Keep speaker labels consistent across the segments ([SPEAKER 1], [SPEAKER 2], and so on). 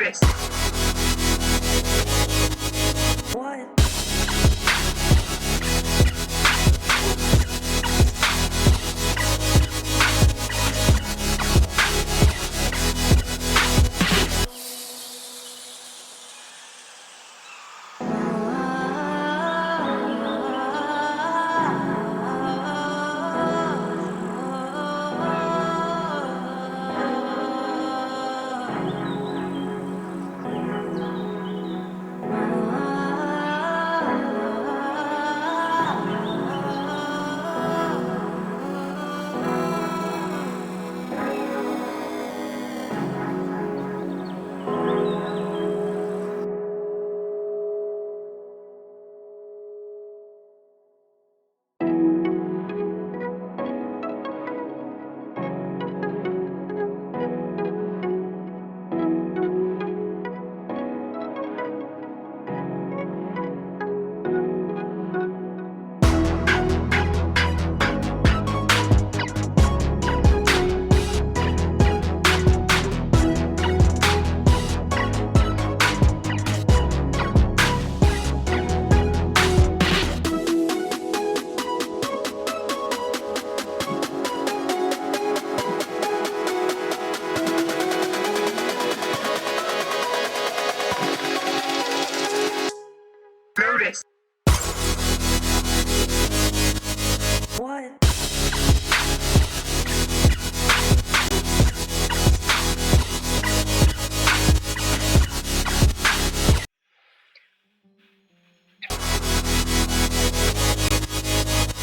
[SPEAKER 1] What? What?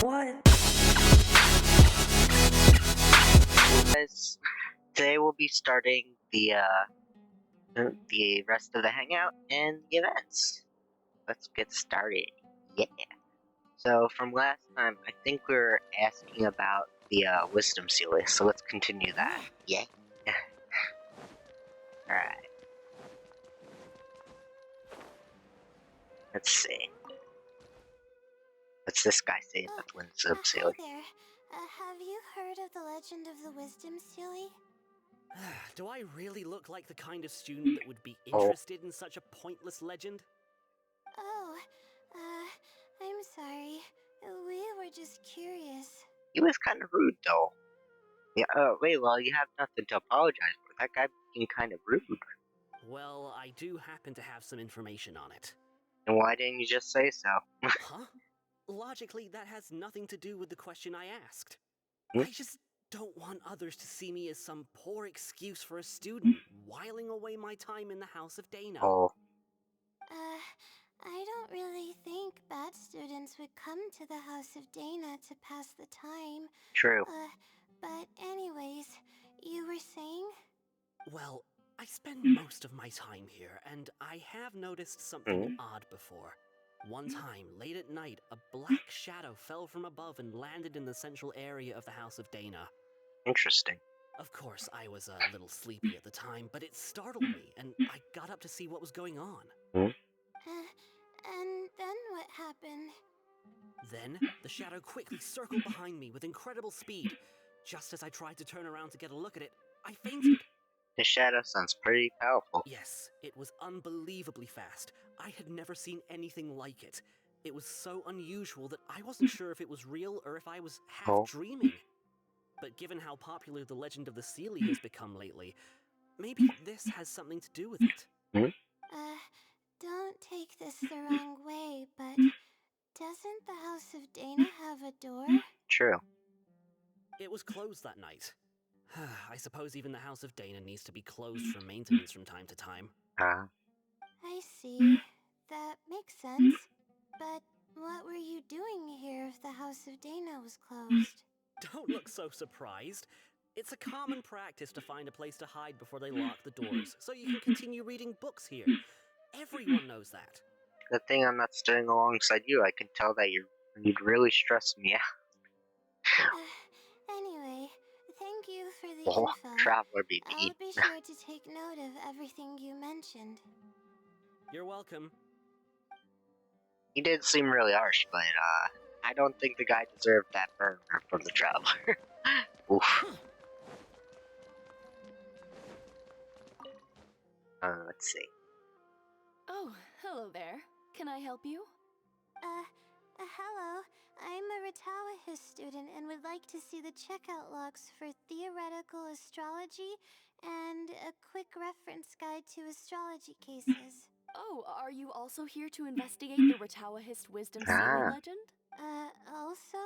[SPEAKER 1] What?
[SPEAKER 2] Guys, today we'll be starting the rest of the hangout and the events. Let's get started. Yeah. So from last time, I think we were asking about the wisdom seal, so let's continue that. Yeah. All right. Let's see. What's this guy say about the wisdom seal?
[SPEAKER 3] Hi there. Have you heard of the legend of the Wisdom Sealy?
[SPEAKER 4] Do I really look like the kind of student that would be
[SPEAKER 2] Oh.
[SPEAKER 4] interested in such a pointless legend?
[SPEAKER 3] Oh, I'm sorry. We were just curious.
[SPEAKER 2] He was kind of rude, though. Yeah. Wait. Well, you have nothing to apologize for. That guy being kind of rude.
[SPEAKER 4] Well, I do happen to have some information on it.
[SPEAKER 2] And why didn't you just say so?
[SPEAKER 4] Huh? Logically, that has nothing to do with the question I asked.
[SPEAKER 2] Hmm?
[SPEAKER 4] I just don't want others to see me as some poor excuse for a student whiling away my time in the House of Dana.
[SPEAKER 2] Oh.
[SPEAKER 3] I don't really think bad students would come to the House of Dana to pass the time.
[SPEAKER 2] True.
[SPEAKER 3] But anyways, you were saying?
[SPEAKER 4] Well, I spend most of my time here, and I have noticed something odd before. One time, late at night, a black shadow fell from above and landed in the central area of the House of Dana.
[SPEAKER 2] Interesting.
[SPEAKER 4] Of course, I was a little sleepy at the time, but it startled me, and I got up to see what was going on.
[SPEAKER 3] And then what happened?
[SPEAKER 4] Then, the shadow quickly circled behind me with incredible speed. Just as I tried to turn around to get a look at it, I fainted.
[SPEAKER 2] The shadow sounds pretty powerful.
[SPEAKER 4] Yes, it was unbelievably fast. I had never seen anything like it. It was so unusual that I wasn't sure if it was real or if I was half dreaming. But given how popular the legend of the Sealy has become lately, maybe this has something to do with it.
[SPEAKER 3] Don't take this the wrong way, but doesn't the House of Dana have a door?
[SPEAKER 2] True.
[SPEAKER 4] It was closed that night. I suppose even the House of Dana needs to be closed for maintenance from time to time.
[SPEAKER 3] I see. That makes sense. But what were you doing here if the House of Dana was closed?
[SPEAKER 4] Don't look so surprised. It's a common practice to find a place to hide before they lock the doors, so you can continue reading books here. Everyone knows that.
[SPEAKER 2] Good thing I'm not staying alongside you. I can tell that you'd really stress me out.
[SPEAKER 3] Anyway, thank you for the
[SPEAKER 2] Oh,
[SPEAKER 3] info.
[SPEAKER 2] traveler baby.
[SPEAKER 3] I'll be sure to take note of everything you mentioned.
[SPEAKER 4] You're welcome.
[SPEAKER 2] He did seem really harsh, but I don't think the guy deserved that burn from the traveler. Oof. Let's see.
[SPEAKER 1] Oh, hello there. Can I help you?
[SPEAKER 3] Hello. I'm a Ratawahis student and would like to see the checkout logs for theoretical astrology and a quick reference guide to astrology cases.
[SPEAKER 1] Oh, are you also here to investigate the Ratawahist Wisdom Sealy
[SPEAKER 2] Ah,
[SPEAKER 1] legend?
[SPEAKER 3] Also?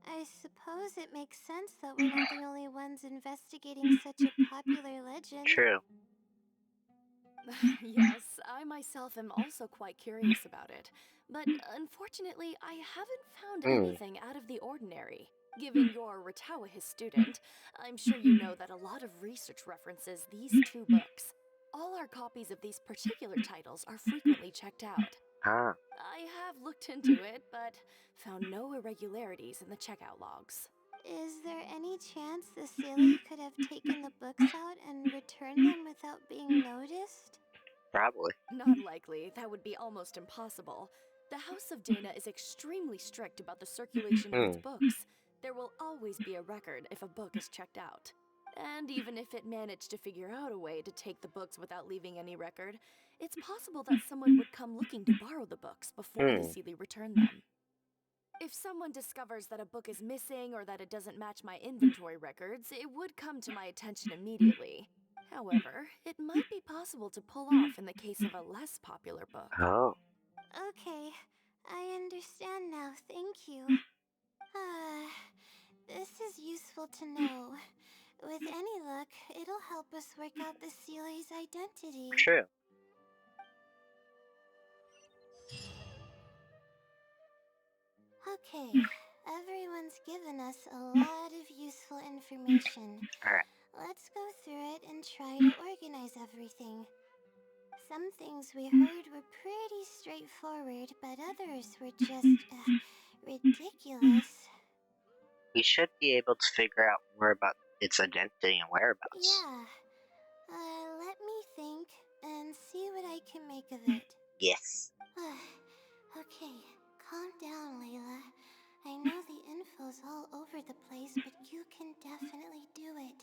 [SPEAKER 3] I suppose it makes sense that we're not the only ones investigating such a popular legend.
[SPEAKER 2] true.
[SPEAKER 1] Yes, I myself am also quite curious about it. But unfortunately, I haven't found
[SPEAKER 2] Hmm.
[SPEAKER 1] anything out of the ordinary. Given you're a Ratawahist student, I'm sure you know that a lot of research references these two books. All our copies of these particular titles are frequently checked out.
[SPEAKER 2] Ah,
[SPEAKER 1] I have looked into it, but found no irregularities in the checkout logs.
[SPEAKER 3] Is there any chance the Sealy could have taken the books out and returned them without being noticed?
[SPEAKER 2] probably.
[SPEAKER 1] Not likely, that would be almost impossible. The House of Dana is extremely strict about the circulation of its
[SPEAKER 2] Hmm.
[SPEAKER 1] books. There will always be a record if a book is checked out. And even if it managed to figure out a way to take the books without leaving any record, it's possible that someone would come looking to borrow the books before the
[SPEAKER 2] Hmm.
[SPEAKER 1] Sealy returned them. If someone discovers that a book is missing or that it doesn't match my inventory records, it would come to my attention immediately. However, it might be possible to pull off in the case of a less popular book.
[SPEAKER 2] Oh.
[SPEAKER 3] Okay, I understand now, thank you. Ah, this is useful to know. With any luck, it'll help us work out the Sealy's identity.
[SPEAKER 2] True.
[SPEAKER 3] Okay, everyone's given us a lot of useful information.
[SPEAKER 2] Alright.
[SPEAKER 3] Let's go through it and try to organize everything. Some things we heard were pretty straightforward, but others were just, ridiculous.
[SPEAKER 2] We should be able to figure out more about its identity and whereabouts.
[SPEAKER 3] Yeah. Let me think and see what I can make of it.
[SPEAKER 2] Yes.
[SPEAKER 3] Okay, calm down, Layla. I know the info's all over the place, but you can definitely do it.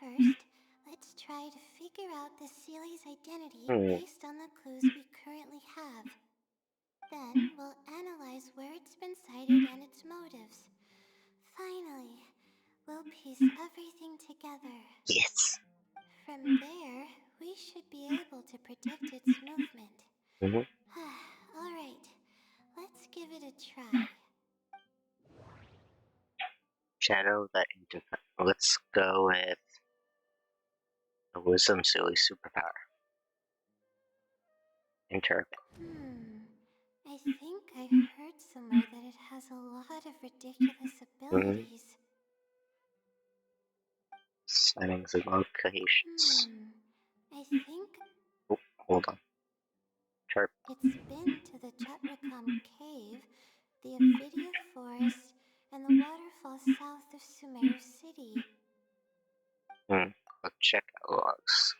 [SPEAKER 3] First, let's try to figure out the Sealy's identity
[SPEAKER 2] Hmm.
[SPEAKER 3] based on the clues we currently have. Then, we'll analyze where it's been sighted and its motives. Finally, we'll piece everything together.
[SPEAKER 2] Yes.
[SPEAKER 3] From there, we should be able to predict its movement.
[SPEAKER 2] Mm-hmm.
[SPEAKER 3] Alright, let's give it a try.
[SPEAKER 2] Shadow that Let's go with a wisdom silly superpower. Interpret.
[SPEAKER 3] I think I heard somewhere that it has a lot of ridiculous
[SPEAKER 2] Mm-hmm.
[SPEAKER 3] abilities.
[SPEAKER 2] Settings and locations.
[SPEAKER 3] I think
[SPEAKER 2] Oh, hold on. Chirp.
[SPEAKER 3] it's been to the Chatracom Cave, the Ophidia Forest, and the waterfall south of Sumeru City.
[SPEAKER 2] Let's check out logs.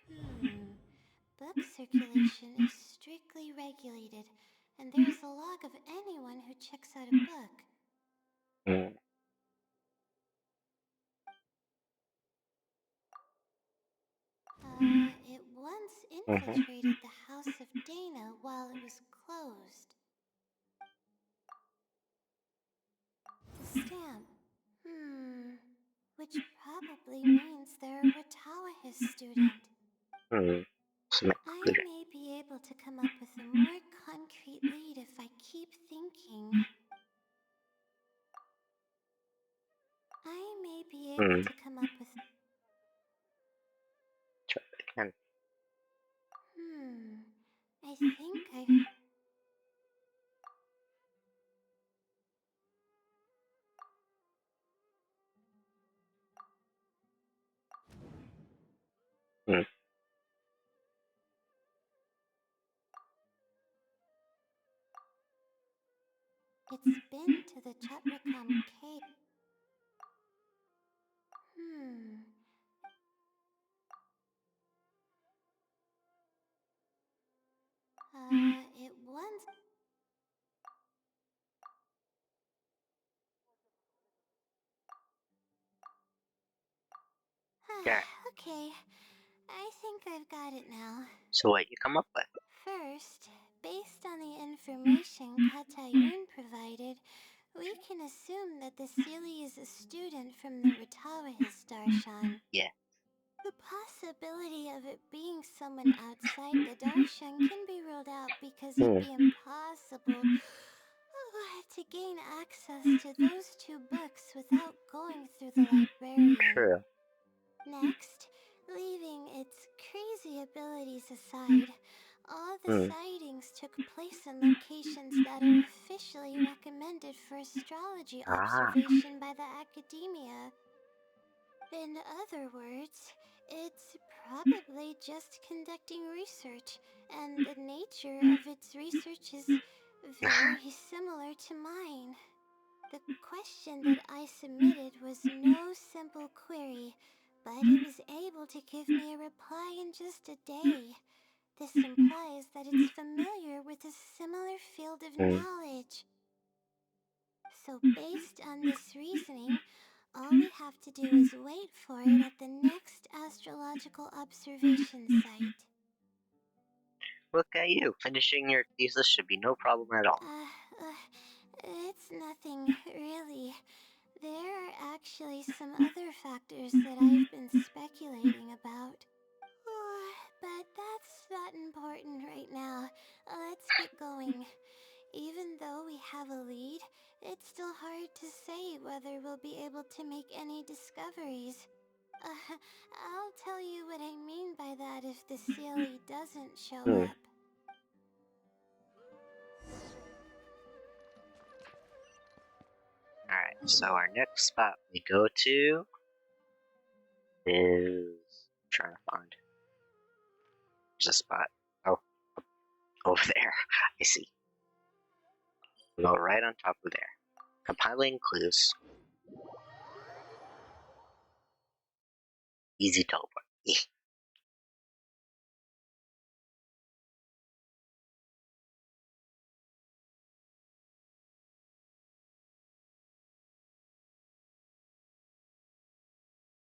[SPEAKER 3] Book circulation is strictly regulated, and there's a log of anyone who checks out a book.
[SPEAKER 2] Hmm.
[SPEAKER 3] It once
[SPEAKER 2] Mm-hmm.
[SPEAKER 3] infiltrated the House of Dana while it was closed. The stamp. Which probably means they're a Ratawahis student.
[SPEAKER 2] So
[SPEAKER 3] I
[SPEAKER 2] clear.
[SPEAKER 3] may be able to come up with a more concrete lead if I keep thinking. I may be able to come up with...
[SPEAKER 2] Try it again.
[SPEAKER 3] I think I...
[SPEAKER 2] Hmm.
[SPEAKER 3] It's been to the Chatracom Cave. It once...
[SPEAKER 2] Yeah.
[SPEAKER 3] Okay, I think I've got it now.
[SPEAKER 2] So what you come up with?
[SPEAKER 3] First, based on the information Katayun provided, we can assume that the Sealy is a student from the Ratawa's Darshan.
[SPEAKER 2] Yeah.
[SPEAKER 3] The possibility of it being someone outside the Darshan can be ruled out because it'd be impossible to gain access to those two books without going through the librarian.
[SPEAKER 2] True.
[SPEAKER 3] Next, leaving its crazy abilities aside, all the sightings took place in locations that are officially recommended for astrology
[SPEAKER 2] Ah.
[SPEAKER 3] observation by the academia. In other words, it's probably just conducting research, and the nature of its research is very similar to mine. The question that I submitted was no simple query, but it was able to give me a reply in just a day. This implies that it's familiar with a similar field of knowledge. So, based on this reasoning, all we have to do is wait for it at the next astrological observation site.
[SPEAKER 2] Look at you. Finishing your thesis should be no problem at all.
[SPEAKER 3] It's nothing, really. There are actually some other factors that I've been speculating about. But that's not important right now. Let's get going. Even though we have a lead, it's still hard to say whether we'll be able to make any discoveries. I'll tell you what I mean by that if the Sealy doesn't show up.
[SPEAKER 2] Alright, so our next spot we go to is... I'm trying to find. There's a spot. Oh, over there. I see. We'll go right on top of there. Compiling clues. Easy teleport.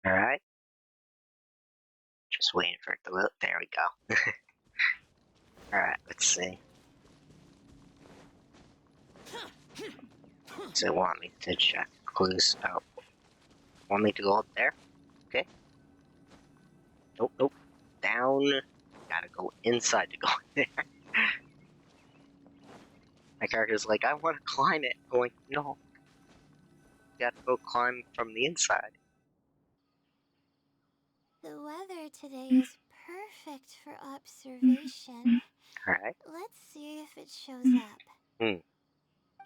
[SPEAKER 2] Alright. Just waiting for it to load. There we go. Alright, let's see. Does it want me to check clues? Oh. Want me to go up there? Okay. Nope, nope. Down. Gotta go inside to go in there. My character's like, I want to climb it. I'm like, no. You gotta go climb from the inside.
[SPEAKER 3] The weather today is perfect for observation.
[SPEAKER 2] Alright.
[SPEAKER 3] Let's see if it shows up.
[SPEAKER 2] Hmm.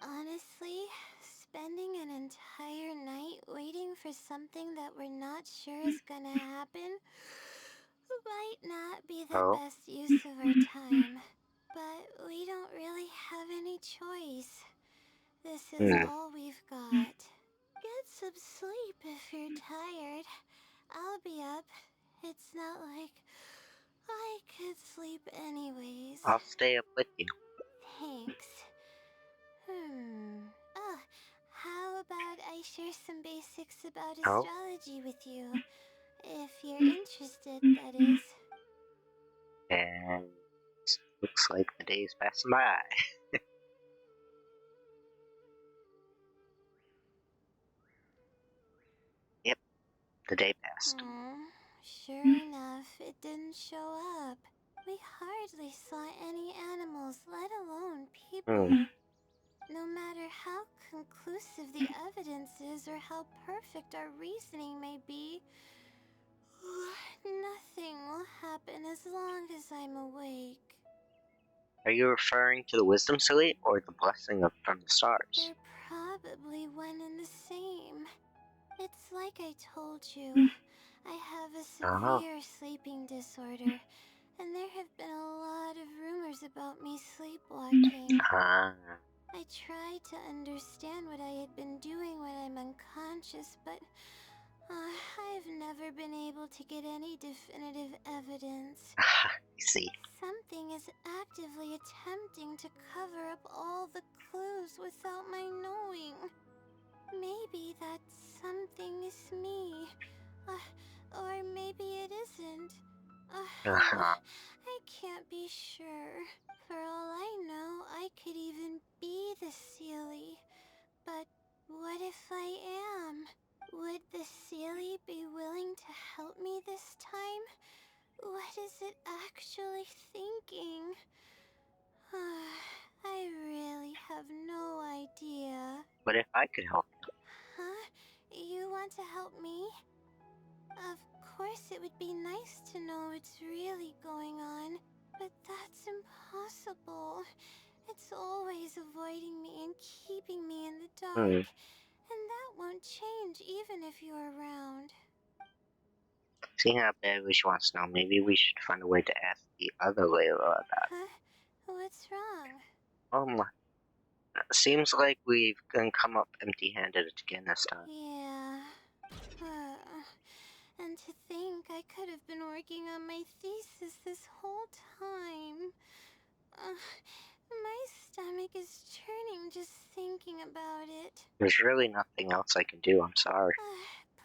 [SPEAKER 3] Honestly, spending an entire night waiting for something that we're not sure is gonna happen might not be the
[SPEAKER 2] Oh.
[SPEAKER 3] best use of our time. But we don't really have any choice. This is all we've got. Get some sleep if you're tired. I'll be up. It's not like I could sleep anyways.
[SPEAKER 2] I'll stay up with you.
[SPEAKER 3] Thanks. Oh, how about I share some basics about
[SPEAKER 2] Oh.
[SPEAKER 3] astrology with you? If you're interested, that is.
[SPEAKER 2] And looks like the day's passing by. Yep, the day passed.
[SPEAKER 3] Sure enough, it didn't show up. We hardly saw any animals, let alone people. No matter how conclusive the evidence is or how perfect our reasoning may be, nothing will happen as long as I'm awake.
[SPEAKER 2] Are you referring to the wisdom silly or the blessing from the stars?
[SPEAKER 3] They're probably one and the same. It's like I told you. I have a severe sleeping disorder, and there have been a lot of rumors about me sleepwalking. I tried to understand what I had been doing when I'm unconscious, but I've never been able to get any definitive evidence.
[SPEAKER 2] I see.
[SPEAKER 3] Something is actively attempting to cover up all the clues without my knowing. Maybe that something is me. Or maybe it isn't. I can't be sure. For all I know, I could even be the Sealy. But what if I am? Would the Sealy be willing to help me this time? What is it actually thinking? I really have no idea.
[SPEAKER 2] What if I could help you?
[SPEAKER 3] Huh? You want to help me? Of course it would be nice to know what's really going on, but that's impossible. It's always avoiding me and keeping me in the
[SPEAKER 2] Hmm.
[SPEAKER 3] dark, and that won't change even if you're around.
[SPEAKER 2] Seeing how badly she wants to know, maybe we should find a way to ask the other Layla about
[SPEAKER 3] Huh? What's wrong?
[SPEAKER 2] it. Seems like we've come up empty-handed again this time.
[SPEAKER 3] Yeah. And to think I could have been working on my thesis this whole time. My stomach is churning just thinking about it.
[SPEAKER 2] There's really nothing else I can do, I'm sorry.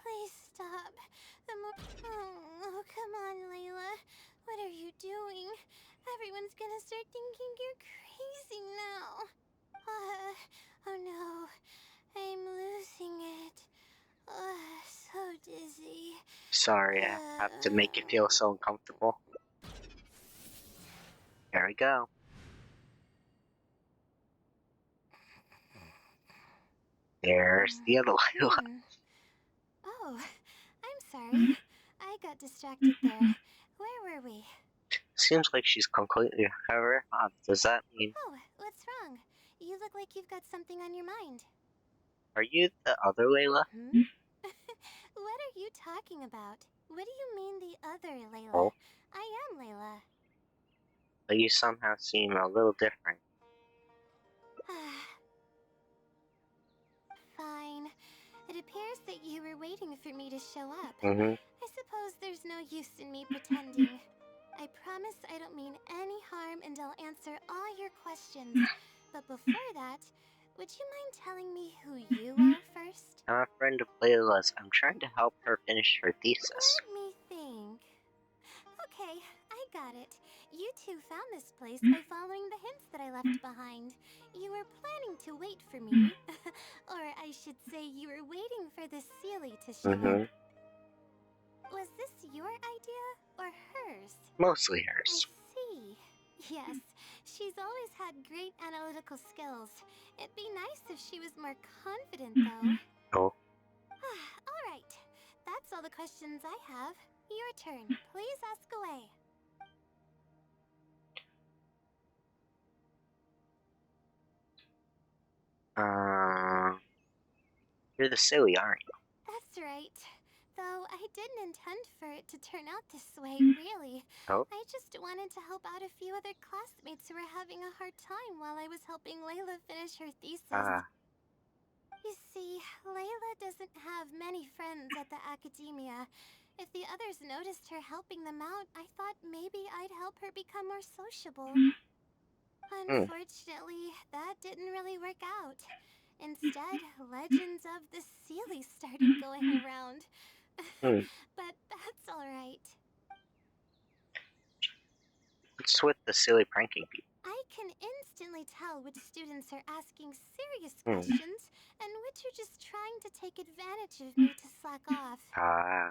[SPEAKER 3] Please stop. Oh, come on, Layla. What are you doing? Everyone's gonna start thinking you're crazy now. Oh no, I'm losing it. So dizzy.
[SPEAKER 2] Sorry, I have to make you feel so uncomfortable. There we go. There's the other Layla.
[SPEAKER 3] Oh, I'm sorry. I got distracted there. Where were we?
[SPEAKER 2] Seems like she's completely recovered. Does that mean...
[SPEAKER 3] Oh, what's wrong? You look like you've got something on your mind.
[SPEAKER 2] Are you the other Layla?
[SPEAKER 3] What are you talking about? What do you mean the other Layla?
[SPEAKER 2] Oh,
[SPEAKER 3] I am Layla.
[SPEAKER 2] but you somehow seem a little different.
[SPEAKER 3] Fine. It appears that you were waiting for me to show up.
[SPEAKER 2] Mm-hmm.
[SPEAKER 3] I suppose there's no use in me pretending. I promise I don't mean any harm and I'll answer all your questions. But before that, would you mind telling me who you are first?
[SPEAKER 2] I'm a friend of Layla's. I'm trying to help her finish her thesis.
[SPEAKER 3] Let me think. Okay, I got it. You two found this place by following the hints that I left behind. You were planning to wait for me. Or I should say you were waiting for the Sealy to show up.
[SPEAKER 2] Mm-hmm.
[SPEAKER 3] Was this your idea or hers?
[SPEAKER 2] Mostly
[SPEAKER 3] I
[SPEAKER 2] hers.
[SPEAKER 3] see. Yes, she's always had great analytical skills. It'd be nice if she was more confident, though.
[SPEAKER 2] Oh,
[SPEAKER 3] All right, that's all the questions I have. Your turn. Please ask away.
[SPEAKER 2] you're the silly, aren't you?
[SPEAKER 3] That's right. Though I didn't intend for it to turn out this way, really.
[SPEAKER 2] Oh,
[SPEAKER 3] I just wanted to help out a few other classmates who were having a hard time while I was helping Layla finish her thesis.
[SPEAKER 2] ah,
[SPEAKER 3] You see, Layla doesn't have many friends at the academia. If the others noticed her helping them out, I thought maybe I'd help her become more sociable.
[SPEAKER 2] hmm,
[SPEAKER 3] Unfortunately, that didn't really work out. Instead, legends of the Sealy started going around.
[SPEAKER 2] hmm.
[SPEAKER 3] But that's alright.
[SPEAKER 2] What's with the silly pranking people?
[SPEAKER 3] I can instantly tell which students are asking serious
[SPEAKER 2] Hmm,
[SPEAKER 3] questions and which are just trying to take advantage of me to slack off.
[SPEAKER 2] ah,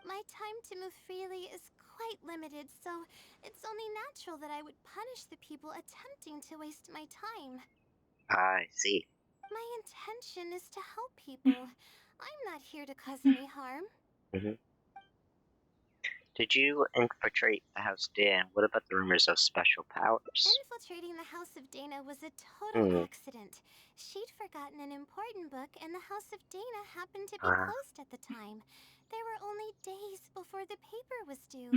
[SPEAKER 3] My time to move freely is quite limited, so it's only natural that I would punish the people attempting to waste my time.
[SPEAKER 2] I see.
[SPEAKER 3] My intention is to help people. I'm not here to cause any harm.
[SPEAKER 2] Mm-hmm. Did you infiltrate the house Dan? What about the rumors of special powers?
[SPEAKER 3] Infiltrating the House of Dana was a total
[SPEAKER 2] Hmm,
[SPEAKER 3] accident. She'd forgotten an important book, and the House of Dana happened to be
[SPEAKER 2] ah,
[SPEAKER 3] closed at the time. There were only days before the paper was due.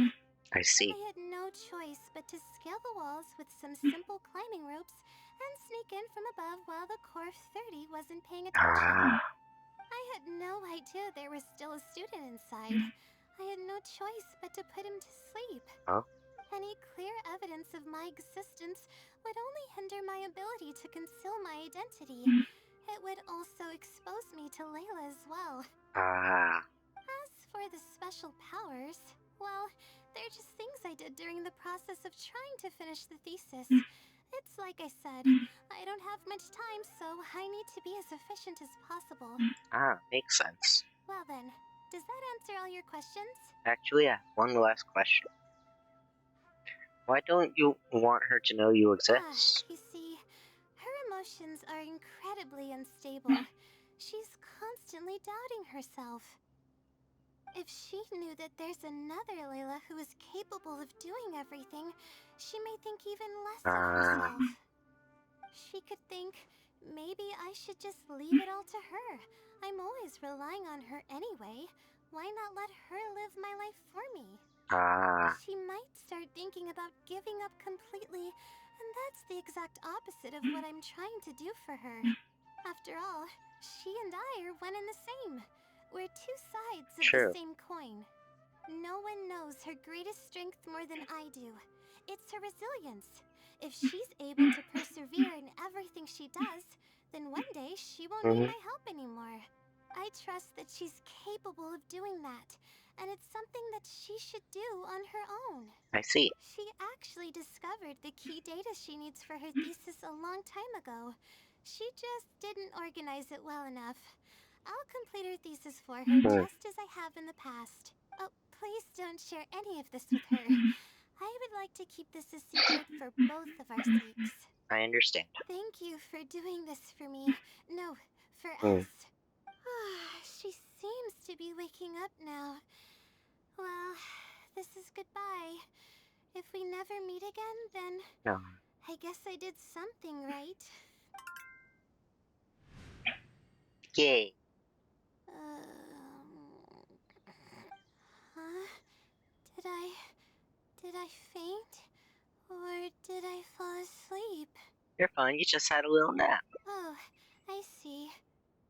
[SPEAKER 2] I see.
[SPEAKER 3] I had no choice but to scale the walls with some simple climbing ropes and sneak in from above while the Core 30 wasn't paying attention.
[SPEAKER 2] Ah,
[SPEAKER 3] I had no idea there was still a student inside. I had no choice but to put him to sleep.
[SPEAKER 2] oh,
[SPEAKER 3] Any clear evidence of my existence would only hinder my ability to conceal my identity. It would also expose me to Layla as well.
[SPEAKER 2] ah,
[SPEAKER 3] As for the special powers, well, they're just things I did during the process of trying to finish the thesis. It's like I said, I don't have much time, so I need to be as efficient as possible.
[SPEAKER 2] Ah, makes sense.
[SPEAKER 3] Well then, does that answer all your questions?
[SPEAKER 2] Actually, I have one last question. Why don't you want her to know you exist?
[SPEAKER 3] You see, her emotions are incredibly unstable. She's constantly doubting herself. If she knew that there's another Layla who is capable of doing everything, she may think even less of herself. She could think, maybe I should just leave it all to her. I'm always relying on her anyway. Why not let her live my life for me? She might start thinking about giving up completely, and that's the exact opposite of what I'm trying to do for her. After all, she and I are one and the same. We're two sides of the
[SPEAKER 2] True.
[SPEAKER 3] same coin. No one knows her greatest strength more than I do. It's her resilience. If she's able to persevere in everything she does, then one day she won't need my help anymore. I trust that she's capable of doing that, and it's something that she should do on her own.
[SPEAKER 2] I see.
[SPEAKER 3] She actually discovered the key data she needs for her thesis a long time ago. She just didn't organize it well enough. I'll complete her thesis for her just as I have in the past. Oh, please don't share any of this with her. I would like to keep this a secret for both of our sakes.
[SPEAKER 2] I understand.
[SPEAKER 3] Thank you for doing this for me. No, for us. She seems to be waking up now. Well, this is goodbye. If we never meet again, then
[SPEAKER 2] No.
[SPEAKER 3] I guess I did something right.
[SPEAKER 2] Yay.
[SPEAKER 3] Huh? Did I faint? Or did I fall asleep?
[SPEAKER 2] You're fine, you just had a little nap.
[SPEAKER 3] Oh, I see.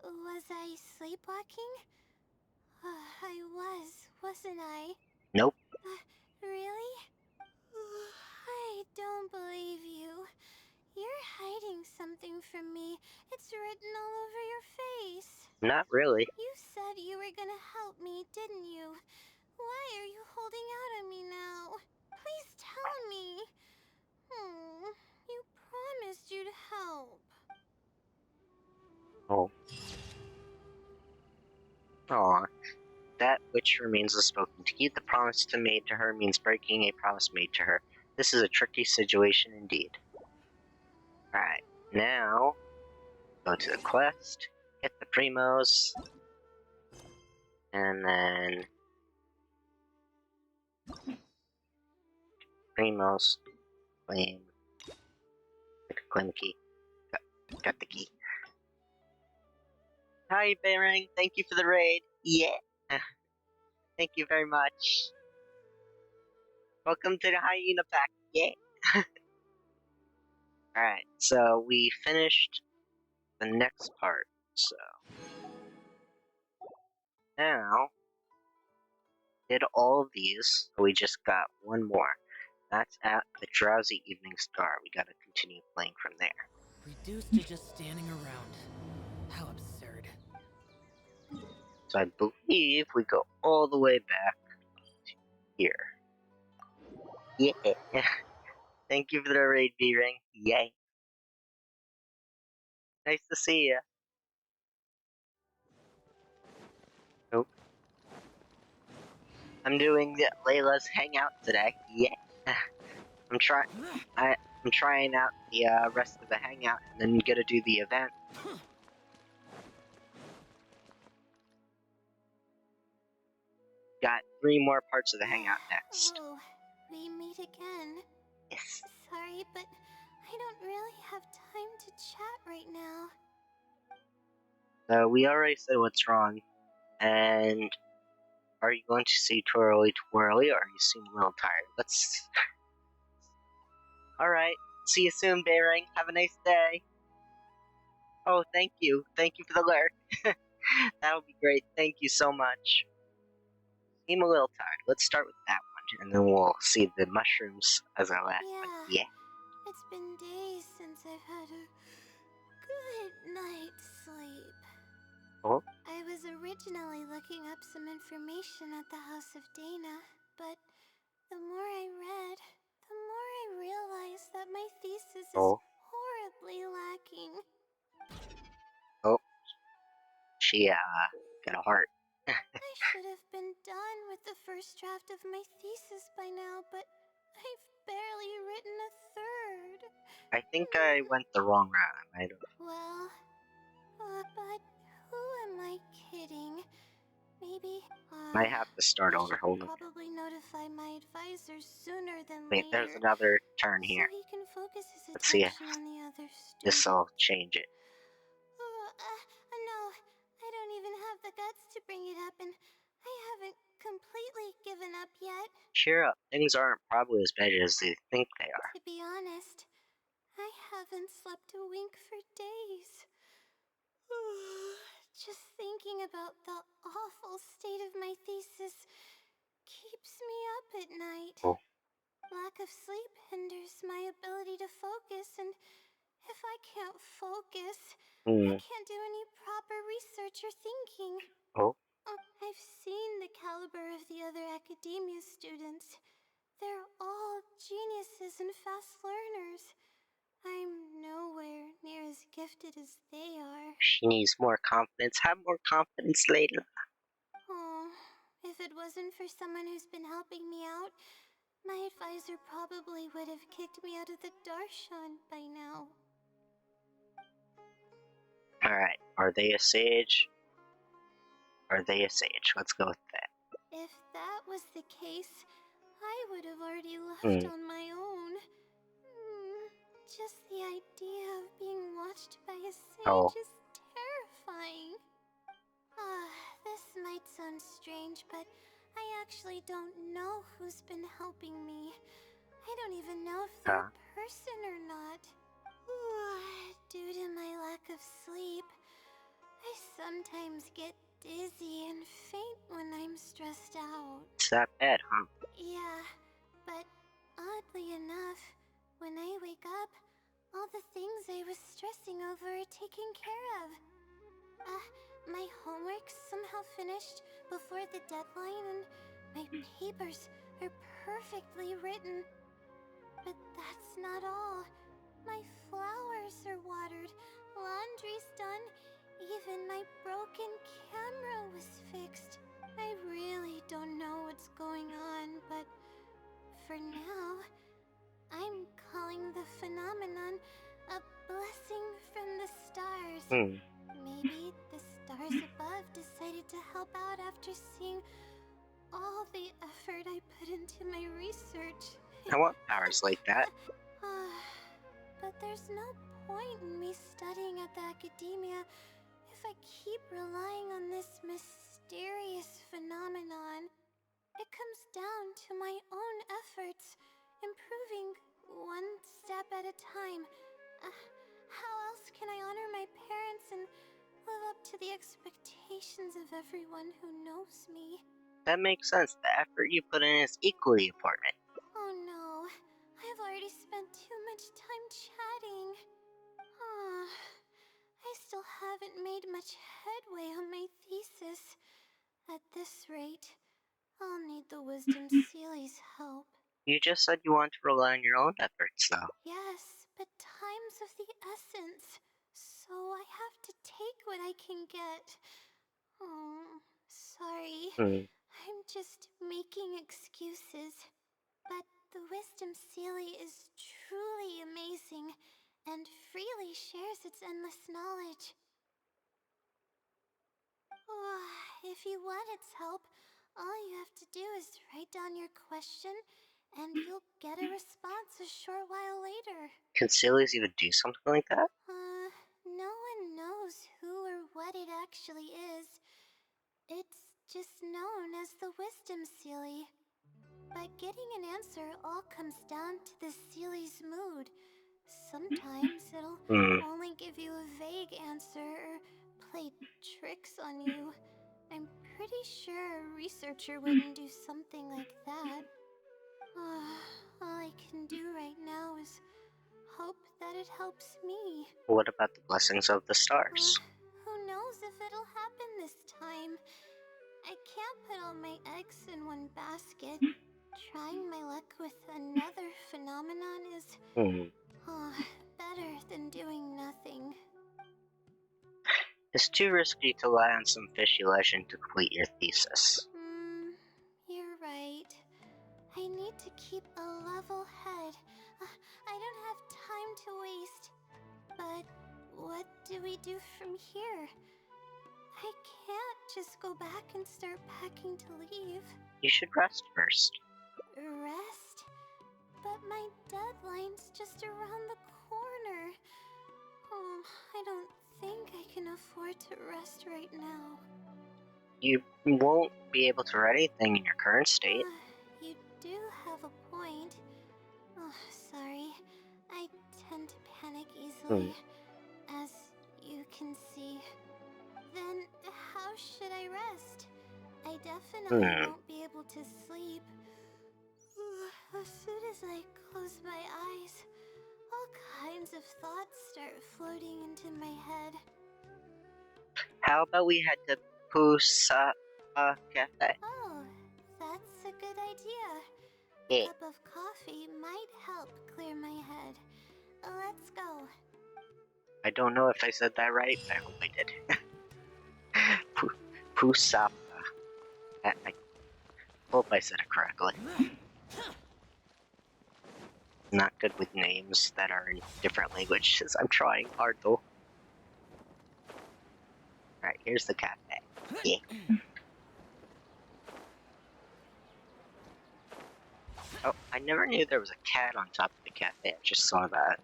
[SPEAKER 3] Was I sleepwalking? I wasn't I?
[SPEAKER 2] Nope.
[SPEAKER 3] Really? I don't believe you. You're hiding something from me. It's written all over your face.
[SPEAKER 2] Not really.
[SPEAKER 3] You said you were gonna help me, didn't you? Why are you holding out on me now? Please tell me. You promised you'd help.
[SPEAKER 2] Oh. Aw. That which remains unspoken. To keep the promise made to her means breaking a promise made to her. This is a tricky situation indeed. Alright, now go to the quest, get the primos, and then primos, claim the key. Got the key. Hi, Bearing. Thank you for the raid. Yeah. Thank you very much. Welcome to the Hyena Pack. Yeah. Alright, so we finished the next part. So now did all of these. We just got one more. That's at the Drowsy Evening Star. We gotta continue playing from there.
[SPEAKER 5] Reduced to just standing around. How absurd.
[SPEAKER 2] So I believe we go all the way back here. Yeah. Thank you for the raid, B-Ring. Yay. Nice to see ya. Nope. I'm doing Layla's hangout today. Yeah. I'm trying out the rest of the hangout, and then gonna do the event. Got 3 more parts of the hangout next.
[SPEAKER 3] Oh, we meet again.
[SPEAKER 2] Yes.
[SPEAKER 3] Sorry, but I don't really have time to chat right now.
[SPEAKER 2] So we already said what's wrong, and are you going to see twirly, or you seem a little tired? Let's. Alright, see you soon, Bearing. Have a nice day. Oh, thank you. Thank you for the lurk. That would be great. Thank you so much. Seem a little tired. Let's start with that one, and then we'll see the mushrooms as our last one. Yeah.
[SPEAKER 3] It's been days since I've had a good night's sleep.
[SPEAKER 2] Oh,
[SPEAKER 3] I was originally looking up some information at the House of Dana, but the more I read, the more I realized that my thesis is
[SPEAKER 2] oh,
[SPEAKER 3] horribly lacking.
[SPEAKER 2] oh. She, got a heart.
[SPEAKER 3] I should have been done with the first draft of my thesis by now, but I've barely written a third.
[SPEAKER 2] I think I went the wrong route. I might have.
[SPEAKER 3] Well, but who am I kidding? Maybe,
[SPEAKER 2] Might have to start
[SPEAKER 3] I
[SPEAKER 2] over.
[SPEAKER 3] should
[SPEAKER 2] Hold on.
[SPEAKER 3] probably notify my advisor sooner than
[SPEAKER 2] Wait, there's
[SPEAKER 3] later,
[SPEAKER 2] another turn
[SPEAKER 3] so
[SPEAKER 2] here.
[SPEAKER 3] he can focus his
[SPEAKER 2] Let's see if
[SPEAKER 3] attention on the other student.
[SPEAKER 2] this'll change it.
[SPEAKER 3] No, I don't even have the guts to bring it up, and I haven't completely given up yet.
[SPEAKER 2] Cheer up. Things aren't probably as bad as they think they are.
[SPEAKER 3] To be honest, I haven't slept a wink for days. Just thinking about the awful state of my thesis keeps me up at night.
[SPEAKER 2] Oh.
[SPEAKER 3] Lack of sleep hinders my ability to focus, and if I can't focus, I can't do any proper research or thinking.
[SPEAKER 2] Oh.
[SPEAKER 3] I've seen the caliber of the other academia students. They're all geniuses and fast learners. I'm nowhere near as gifted as they are.
[SPEAKER 2] She needs more confidence. Have more confidence, Layla.
[SPEAKER 3] Oh, if it wasn't for someone who's been helping me out, my advisor probably would have kicked me out of the darshan by now.
[SPEAKER 2] Alright, are they a sage? Are they a sage? Let's go with that.
[SPEAKER 3] If that was the case, I would have already left on my own. Just the idea of being watched by a sage is terrifying. This might sound strange, but I actually don't know who's been helping me. I don't even know if they're a person or not. Due to my lack of sleep, I sometimes get dizzy and faint when I'm stressed out.
[SPEAKER 2] It's that bad, huh?
[SPEAKER 3] Yeah, but oddly enough, when I wake up, all the things I was stressing over are taken care of. My homework's somehow finished before the deadline, and my papers are perfectly written. But that's not all. My flowers are watered, laundry's done, even my broken camera was fixed. I really don't know what's going on, but for now, I'm calling the phenomenon a blessing from the stars. Maybe the stars above decided to help out after seeing all the effort I put into my research.
[SPEAKER 2] I want powers like that.
[SPEAKER 3] But there's no point in me studying at the academia if I keep relying on this mysterious phenomenon. It comes down to my own efforts, improving one step at a time. How else can I honor my parents and live up to the expectations of everyone who knows me?
[SPEAKER 2] That makes sense. The effort you put in is equally important.
[SPEAKER 3] Oh no, I've already spent too much time chatting. I still haven't made much headway on my thesis. At this rate, I'll need the Wisdom Sealy's help.
[SPEAKER 2] You just said you want to rely on your own efforts, though.
[SPEAKER 3] Yes, but time's of the essence, so I have to take what I can get. Oh, sorry. I'm just making excuses. But the Wisdom Sealy is truly amazing and freely shares its endless knowledge. If you want its help, all you have to do is write down your question, and you'll get a response a short while later.
[SPEAKER 2] Can Sealies even do something like that?
[SPEAKER 3] No one knows who or what it actually is. It's just known as the Wisdom Sealy. By getting an answer all comes down to the Sealy's mood. Sometimes it'll only give you a vague answer or play tricks on you. I'm pretty sure a researcher wouldn't do something like that. All I can do right now is hope that it helps me.
[SPEAKER 2] What about the blessings of the stars?
[SPEAKER 3] Who knows if it'll happen time. I can't put all my eggs in one basket. Trying my luck with another phenomenon is better than doing nothing.
[SPEAKER 2] It's too risky to rely on some fishy legend to complete your thesis.
[SPEAKER 3] You're right. I need to keep a level head. I don't have time to waste. But what do we do from here? I can't just go back and start packing to leave.
[SPEAKER 2] You should rest first.
[SPEAKER 3] Rest? But my deadline's just around the corner. I don't think I can afford to rest right now.
[SPEAKER 2] You won't be able to write anything in your current state.
[SPEAKER 3] You do have a point. Oh, sorry. I tend to panic easily, as you can see. Then how should I rest? I definitely won't be able to sleep. As soon as I close my eyes, all kinds of thoughts start floating into my head.
[SPEAKER 2] How about we head to Pusa Cafe?
[SPEAKER 3] Oh, that's a good idea.
[SPEAKER 2] Yeah.
[SPEAKER 3] A cup of coffee might help clear my head. Let's go.
[SPEAKER 2] I don't know if I said that right, but I hope I did. Pusapa. I hope I said it correctly. Not good with names that are in different languages. I'm trying hard though. Alright, here's the cafe. Yeah. Oh, I never knew there was a cat on top of the cafe. I just saw that.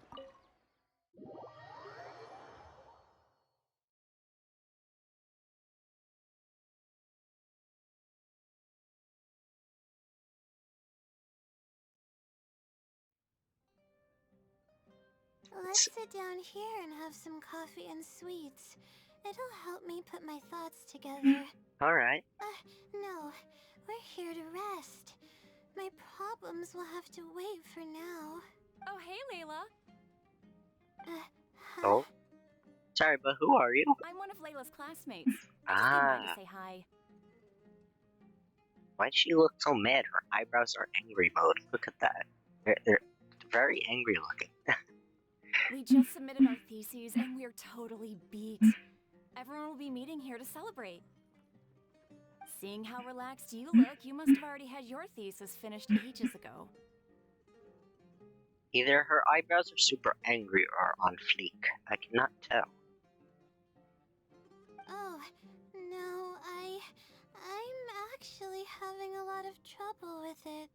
[SPEAKER 3] Let's sit down here and have some coffee and sweets. It'll help me put my thoughts together.
[SPEAKER 2] Alright.
[SPEAKER 3] No, we're here to rest. My problems will have to wait for now.
[SPEAKER 1] Oh, hey, Layla.
[SPEAKER 3] Huh?
[SPEAKER 2] Oh. Sorry, but who are you?
[SPEAKER 1] I'm one of Layla's classmates. I just came by to say hi.
[SPEAKER 2] Why'd she look so mad? Her eyebrows are angry mode. Look at that. They're very angry looking.
[SPEAKER 1] We just submitted our theses and we're totally beat. Everyone will be meeting here to celebrate. Seeing how relaxed you look, you must have already had your thesis finished ages ago.
[SPEAKER 2] Either her eyebrows are super angry or on fleek. I cannot tell.
[SPEAKER 3] Oh, no, I'm actually having a lot of trouble with it.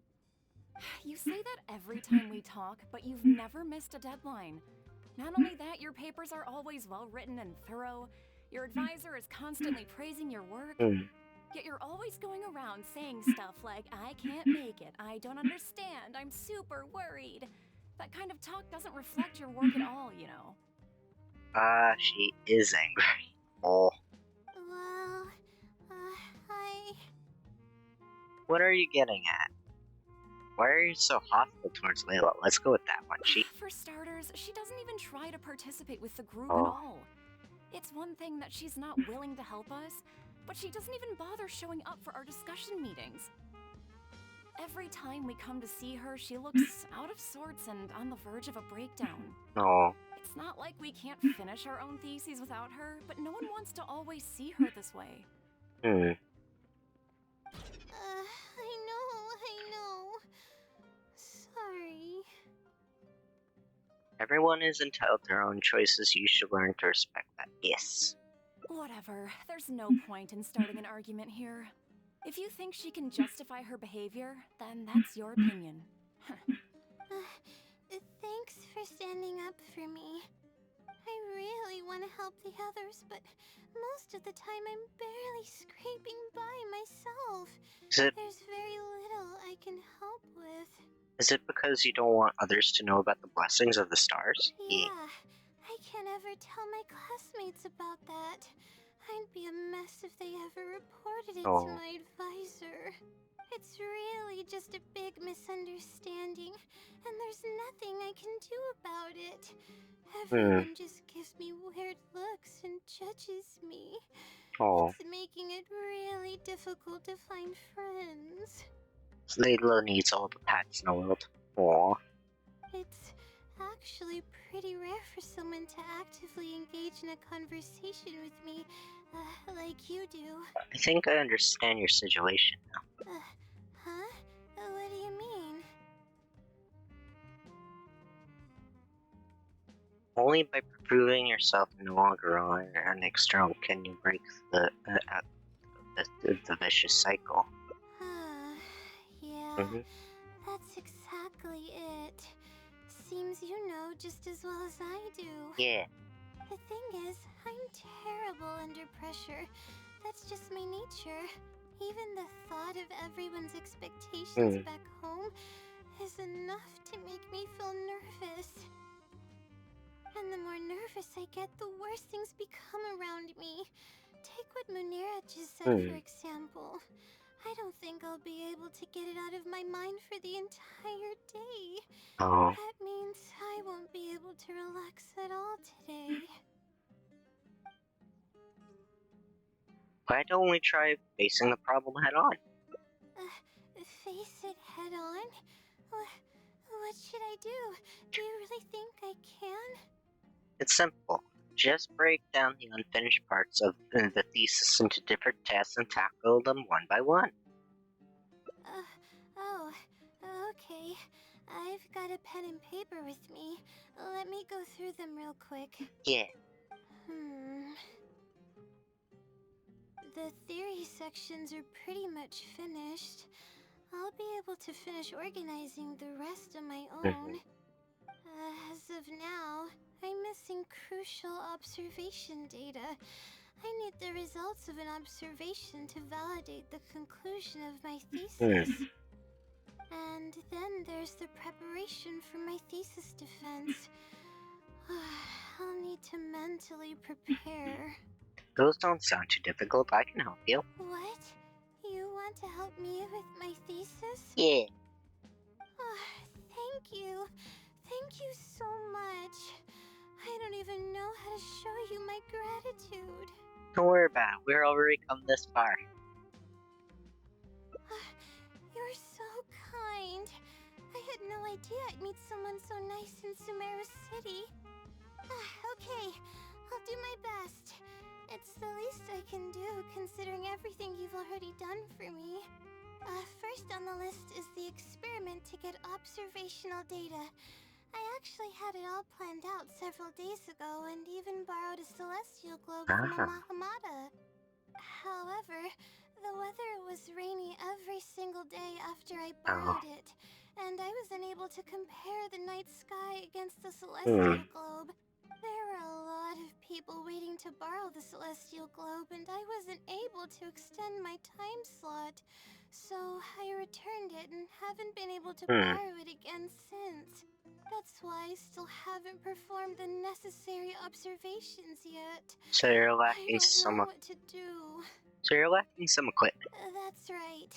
[SPEAKER 1] You say that every time we talk, but you've never missed a deadline. Not only that, your papers are always well written and thorough. Your advisor is constantly praising your work. Yet you're always going around saying stuff like, I can't make it, I don't understand, I'm super worried. That kind of talk doesn't reflect your work at all, you know.
[SPEAKER 2] She is angry. Oh.
[SPEAKER 3] Well,
[SPEAKER 2] What are you getting at? Why are you so hostile towards Layla? Let's go with that one.
[SPEAKER 1] For starters, she doesn't even try to participate with the group at
[SPEAKER 2] Oh.
[SPEAKER 1] all. It's one thing that she's not willing to help us, but she doesn't even bother showing up for our discussion meetings. Every time we come to see her, she looks out of sorts and on the verge of a breakdown.
[SPEAKER 2] Oh.
[SPEAKER 1] It's not like we can't finish our own theses without her, but no one wants to always see her this way.
[SPEAKER 3] I know. Sorry.
[SPEAKER 2] Everyone is entitled to their own choices. You should learn to respect that. Yes.
[SPEAKER 1] Whatever. There's no point in starting an argument here. If you think she can justify her behavior, then that's your opinion.
[SPEAKER 3] Thanks for standing up for me. I really want to help the others, but most of the time I'm barely scraping by myself. There's very little I can help with.
[SPEAKER 2] Is it because you don't want others to know about the blessings of the stars?
[SPEAKER 3] Yeah, I can't ever tell my classmates about that. I'd be a mess if they ever reported it to my advisor. It's really just a big misunderstanding, and there's nothing I can do about it. Everyone just gives me weird looks and judges me.
[SPEAKER 2] Oh,
[SPEAKER 3] It's making it really difficult to find friends.
[SPEAKER 2] Layla needs all the pets in the world. Aw.
[SPEAKER 3] It's actually pretty rare for someone to actively engage in a conversation with me, like you do.
[SPEAKER 2] I think I understand your situation.
[SPEAKER 3] Huh? What do you mean?
[SPEAKER 2] Only by proving yourself no longer an external can you break the vicious cycle.
[SPEAKER 3] Yeah,
[SPEAKER 2] Mm-hmm.
[SPEAKER 3] that's exactly it. Seems you know just as well as I do.
[SPEAKER 2] Yeah.
[SPEAKER 3] The thing is, I'm terrible under pressure. That's just my nature. Even the thought of everyone's expectations
[SPEAKER 2] Hmm.
[SPEAKER 3] back home is enough to make me feel nervous. And the more nervous I get, the worse things become around me. Take what Munira just said, for
[SPEAKER 2] Hmm.
[SPEAKER 3] example. I don't think I'll be able to get it out of my mind for the entire day.
[SPEAKER 2] Oh.
[SPEAKER 3] That means I won't be able to relax at all today.
[SPEAKER 2] Why don't we try facing the problem head on?
[SPEAKER 3] Face it head on? What should I do? Do you really think I can?
[SPEAKER 2] It's simple. Just break down the unfinished parts of the thesis into different tasks and tackle them one by one.
[SPEAKER 3] Oh, okay. I've got a pen and paper with me. Let me go through them real quick.
[SPEAKER 2] Yeah.
[SPEAKER 3] The theory sections are pretty much finished. I'll be able to finish organizing the rest on my own.
[SPEAKER 2] Mm-hmm.
[SPEAKER 3] As of now, I'm missing crucial observation data. I need the results of an observation to validate the conclusion of my thesis.
[SPEAKER 2] Hmm.
[SPEAKER 3] And then there's the preparation for my thesis defense. I'll need to mentally prepare.
[SPEAKER 2] Those don't sound too difficult. I can help you.
[SPEAKER 3] What? You want to help me with my thesis?
[SPEAKER 2] Yeah.
[SPEAKER 3] Thank you. Thank you so much. I don't even know how to show you my gratitude.
[SPEAKER 2] Don't worry about it. We're already come this far.
[SPEAKER 3] You're so kind. I had no idea I'd meet someone so nice in Sumeru City. Okay, I'll do my best. It's the least I can do, considering everything you've already done for me. First on the list is the experiment to get observational data. I actually had it all planned out several days ago and even borrowed a celestial globe from a
[SPEAKER 2] Ah.
[SPEAKER 3] Mahamada. However, the weather was rainy every single day after I
[SPEAKER 2] Oh.
[SPEAKER 3] borrowed it, and I was unable to compare the night sky against the
[SPEAKER 2] Hmm.
[SPEAKER 3] celestial globe. There were a lot of people waiting to borrow the celestial globe, and I wasn't able to extend my time slot. So I returned it and haven't been able to
[SPEAKER 2] Hmm.
[SPEAKER 3] borrow it again since. That's why I still haven't performed the necessary observations yet.
[SPEAKER 2] So you're
[SPEAKER 3] I
[SPEAKER 2] lacking
[SPEAKER 3] don't
[SPEAKER 2] some.
[SPEAKER 3] know what to do.
[SPEAKER 2] So you're lacking some equipment.
[SPEAKER 3] That's right.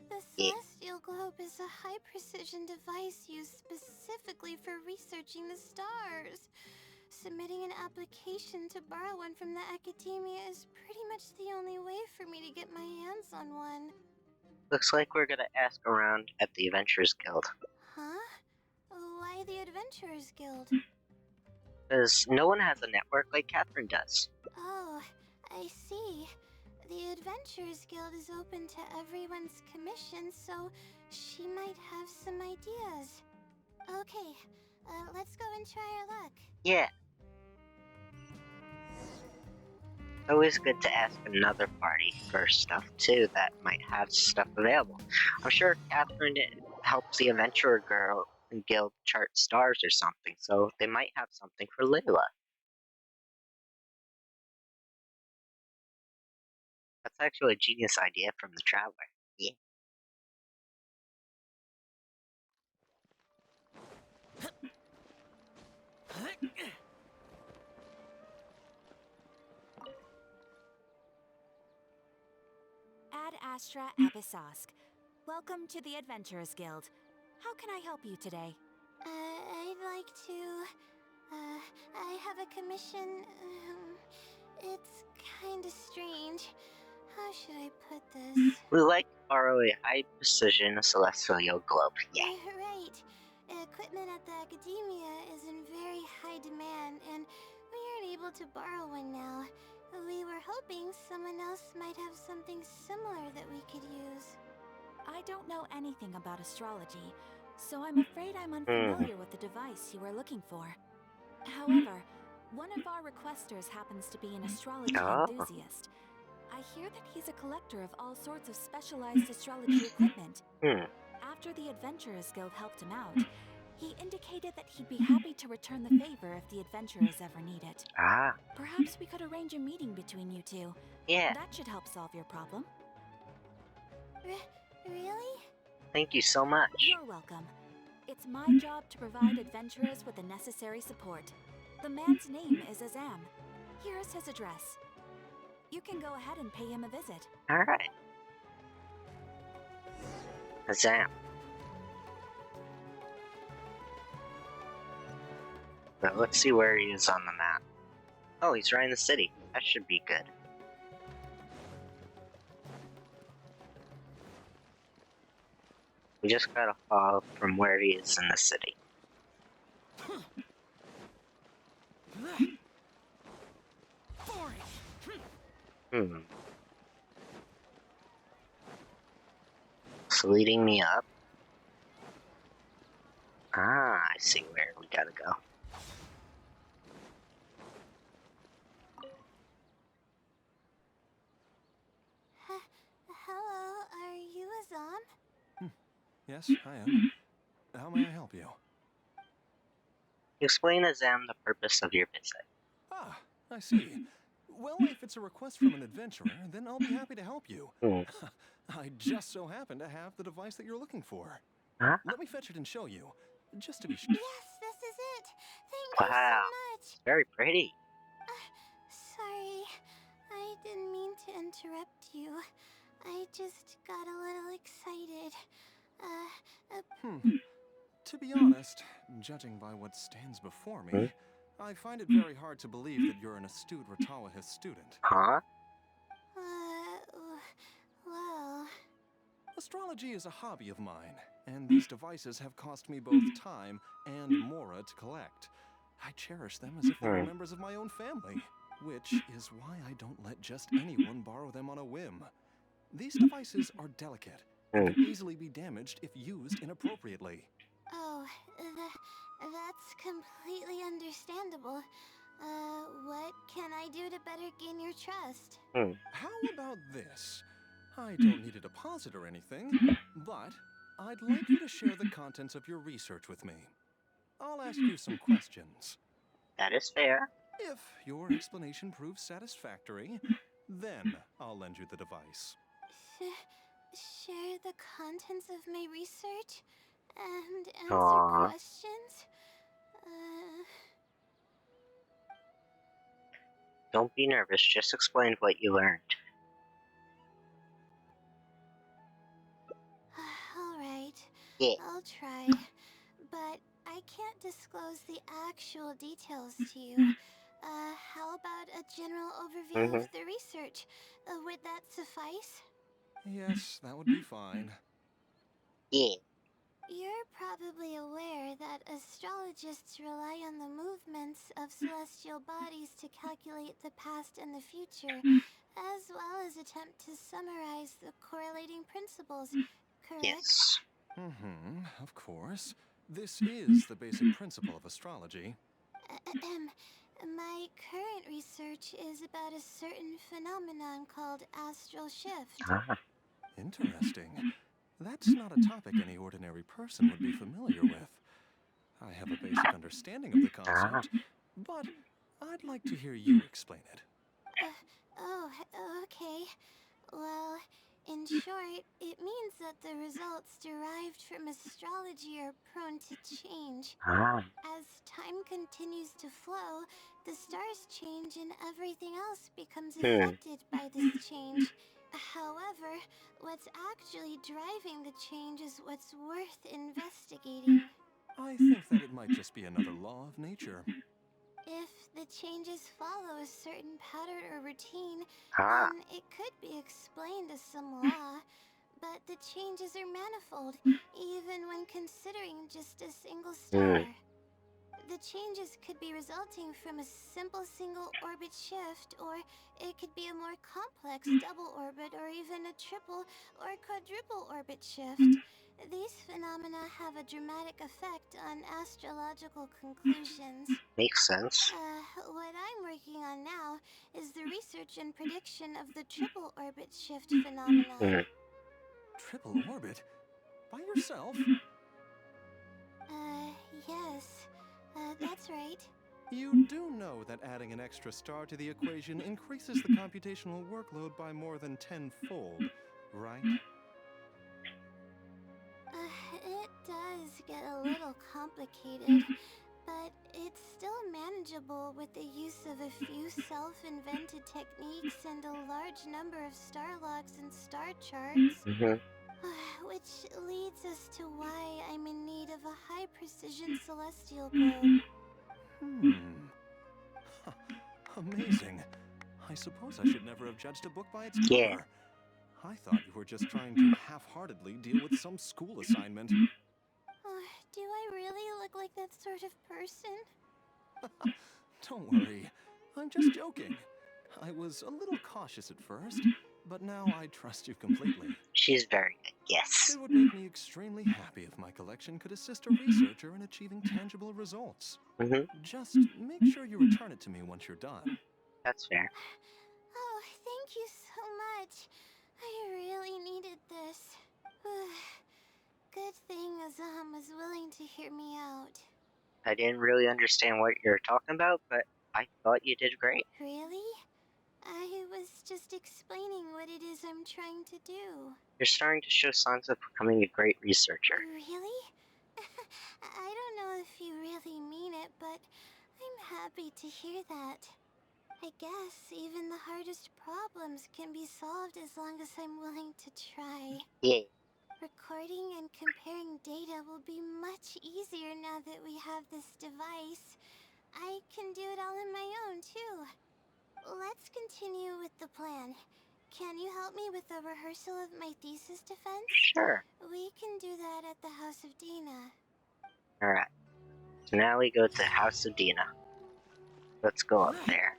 [SPEAKER 3] The
[SPEAKER 2] Yeah.
[SPEAKER 3] celestial globe is a high-precision device used specifically for researching the stars. Submitting an application to borrow one from the academia is pretty much the only way for me to get my hands on one.
[SPEAKER 2] Looks like we're gonna ask around at the Adventurers Guild.
[SPEAKER 3] Huh? Why the Adventurers Guild?
[SPEAKER 2] Because no one has a network like Catherine does.
[SPEAKER 3] Oh, I see. The Adventurers Guild is open to everyone's commission, so she might have some ideas. Okay, let's go and try our luck.
[SPEAKER 2] Yeah. Always good to ask another party for stuff too that might have stuff available. I'm sure Catherine helps the Adventurer Girl Guild chart stars or something, so they might have something for Layla. That's actually a genius idea from the Traveler. Yeah.
[SPEAKER 6] Ad Astra Abyssosque. Welcome to the Adventurers Guild. How can I help you today?
[SPEAKER 3] I'd like to, I have a commission, It's kinda strange. How should I put this?
[SPEAKER 2] We like to borrow a high-precision celestial globe. Yeah.
[SPEAKER 3] Right. Equipment at the academia is in very high demand, and we aren't able to borrow one now. We were hoping someone else might have something similar that we could use.
[SPEAKER 6] I don't know anything about astrology, so I'm afraid I'm unfamiliar with the device you are looking for. However, one of our requesters happens to be an astrology
[SPEAKER 2] Oh.
[SPEAKER 6] enthusiast. I hear that he's a collector of all sorts of specialized astrology equipment. After the Adventurers Guild helped him out, he indicated that he'd be happy to return the favor if the adventurers ever need it.
[SPEAKER 2] Ah.
[SPEAKER 6] Perhaps we could arrange a meeting between you two.
[SPEAKER 2] Yeah.
[SPEAKER 6] That should help solve your problem.
[SPEAKER 3] Really?
[SPEAKER 2] Thank you so much.
[SPEAKER 6] You're welcome. It's my job to provide adventurers with the necessary support. The man's name is Azam. Here is his address. You can go ahead and pay him a visit.
[SPEAKER 2] Alright. Azam. Now let's see where he is on the map. Oh, he's right in the city. That should be good. We just gotta follow from where he is in the city. It's leading me up. Ah, I see where we gotta go.
[SPEAKER 3] Hello, are you Azam?
[SPEAKER 7] Yes, I am. How may I help you?
[SPEAKER 2] Explain Azam the purpose of your visit.
[SPEAKER 7] Ah, I see. Well, if it's a request from an adventurer, then I'll be happy to help you. I just so happen to have the device that you're looking for.
[SPEAKER 2] Huh?
[SPEAKER 7] Let me fetch it and show you, just to be sure.
[SPEAKER 3] Yes, this is it. Thank you
[SPEAKER 2] Wow,
[SPEAKER 3] so much.
[SPEAKER 2] it's very pretty.
[SPEAKER 3] Sorry, I didn't mean to interrupt you. I just got a little excited.
[SPEAKER 7] To be honest, judging by what stands before me, I find it very hard to believe that you're an astute Ratawahist student.
[SPEAKER 2] Huh?
[SPEAKER 3] Well...
[SPEAKER 7] Astrology is a hobby of mine, and these devices have cost me both time and mora to collect. I cherish them as if they were members of my own family, which is why I don't let just anyone borrow them on a whim. These devices are delicate and can easily be damaged if used inappropriately.
[SPEAKER 3] Oh, that's completely understandable. What can I do to better gain your trust?
[SPEAKER 7] How about this? I don't need a deposit or anything, but I'd like you to share the contents of your research with me. I'll ask you some questions.
[SPEAKER 2] That is fair.
[SPEAKER 7] If your explanation proves satisfactory, then I'll lend you the device.
[SPEAKER 3] Share the contents of my research and answer questions?
[SPEAKER 2] Don't be nervous, just explain what you learned.
[SPEAKER 3] Alright,
[SPEAKER 2] Yeah.
[SPEAKER 3] I'll try. But I can't disclose the actual details to you. How about a general overview of the research? Would that suffice?
[SPEAKER 7] Yes, that would be fine.
[SPEAKER 2] Yeah.
[SPEAKER 3] You're probably aware that astrologists rely on the movements of celestial bodies to calculate the past and the future, as well as attempt to summarize the correlating principles, correct?
[SPEAKER 2] Yes.
[SPEAKER 7] Of course. This is the basic principle of astrology.
[SPEAKER 3] My current research is about a certain phenomenon called astral shift.
[SPEAKER 7] Interesting. That's not a topic any ordinary person would be familiar with. I have a basic understanding of the concept, but I'd like to hear you explain it.
[SPEAKER 3] Okay. Well, in short, it means that the results derived from astrology are prone to change. As time continues to flow, the stars change and everything else becomes affected by this change. However, what's actually driving the change is what's worth investigating.
[SPEAKER 7] I think that it might just be another law of nature.
[SPEAKER 3] If the changes follow a certain pattern or routine,
[SPEAKER 2] Ah.
[SPEAKER 3] then it could be explained as some law. But the changes are manifold, even when considering just a single star. The changes could be resulting from a simple single orbit shift, or it could be a more complex double orbit, or even a triple or quadruple orbit shift. These phenomena have a dramatic effect on astrological conclusions.
[SPEAKER 2] Makes sense.
[SPEAKER 3] What I'm working on now is the research and prediction of the triple orbit shift phenomena.
[SPEAKER 7] Triple orbit? By yourself?
[SPEAKER 3] Yes. That's right.
[SPEAKER 7] You do know that adding an extra star to the equation increases the computational workload by more than tenfold, right?
[SPEAKER 3] It does get a little complicated, but it's still manageable with the use of a few self-invented techniques and a large number of star logs and star charts. Which leads us to why I'm in need of a high-precision celestial globe.
[SPEAKER 7] Amazing. I suppose I should never have judged a book by its
[SPEAKER 2] Yeah.
[SPEAKER 7] cover. I thought you were just trying to half-heartedly deal with some school assignment.
[SPEAKER 3] Do I really look like that sort of person?
[SPEAKER 7] Don't worry. I'm just joking. I was a little cautious at first, but now I trust you completely.
[SPEAKER 2] She's very good, yes.
[SPEAKER 7] It would make me extremely happy if my collection could assist a researcher in achieving tangible results. Just make sure you return it to me once you're done.
[SPEAKER 2] That's fair.
[SPEAKER 3] Oh, thank you so much. I really needed this. Good thing Azam was willing to hear me out.
[SPEAKER 2] I didn't really understand what you're talking about, but I thought you did great.
[SPEAKER 3] Really? I was just explaining what it is I'm trying to do.
[SPEAKER 2] You're starting to show signs of becoming a great researcher.
[SPEAKER 3] Really? I don't know if you really mean it, but I'm happy to hear that. I guess even the hardest problems can be solved as long as I'm willing to try.
[SPEAKER 2] Yeah.
[SPEAKER 3] Recording and comparing data will be much easier now that we have this device. I can do it all on my own, too. Let's continue with the plan. Can you help me with the rehearsal of my thesis defense?
[SPEAKER 2] Sure.
[SPEAKER 3] We can do that at the House of Dina.
[SPEAKER 2] Alright. So now we go to the House of Dina. Let's go up there.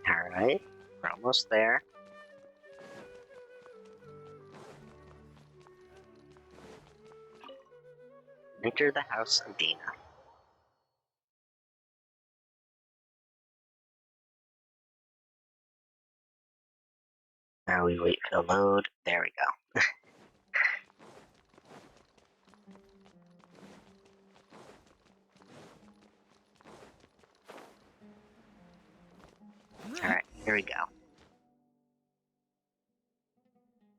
[SPEAKER 2] Alright. We're almost there. Enter the House of Dina. Now we wait for the load. There we go. Alright, here we go.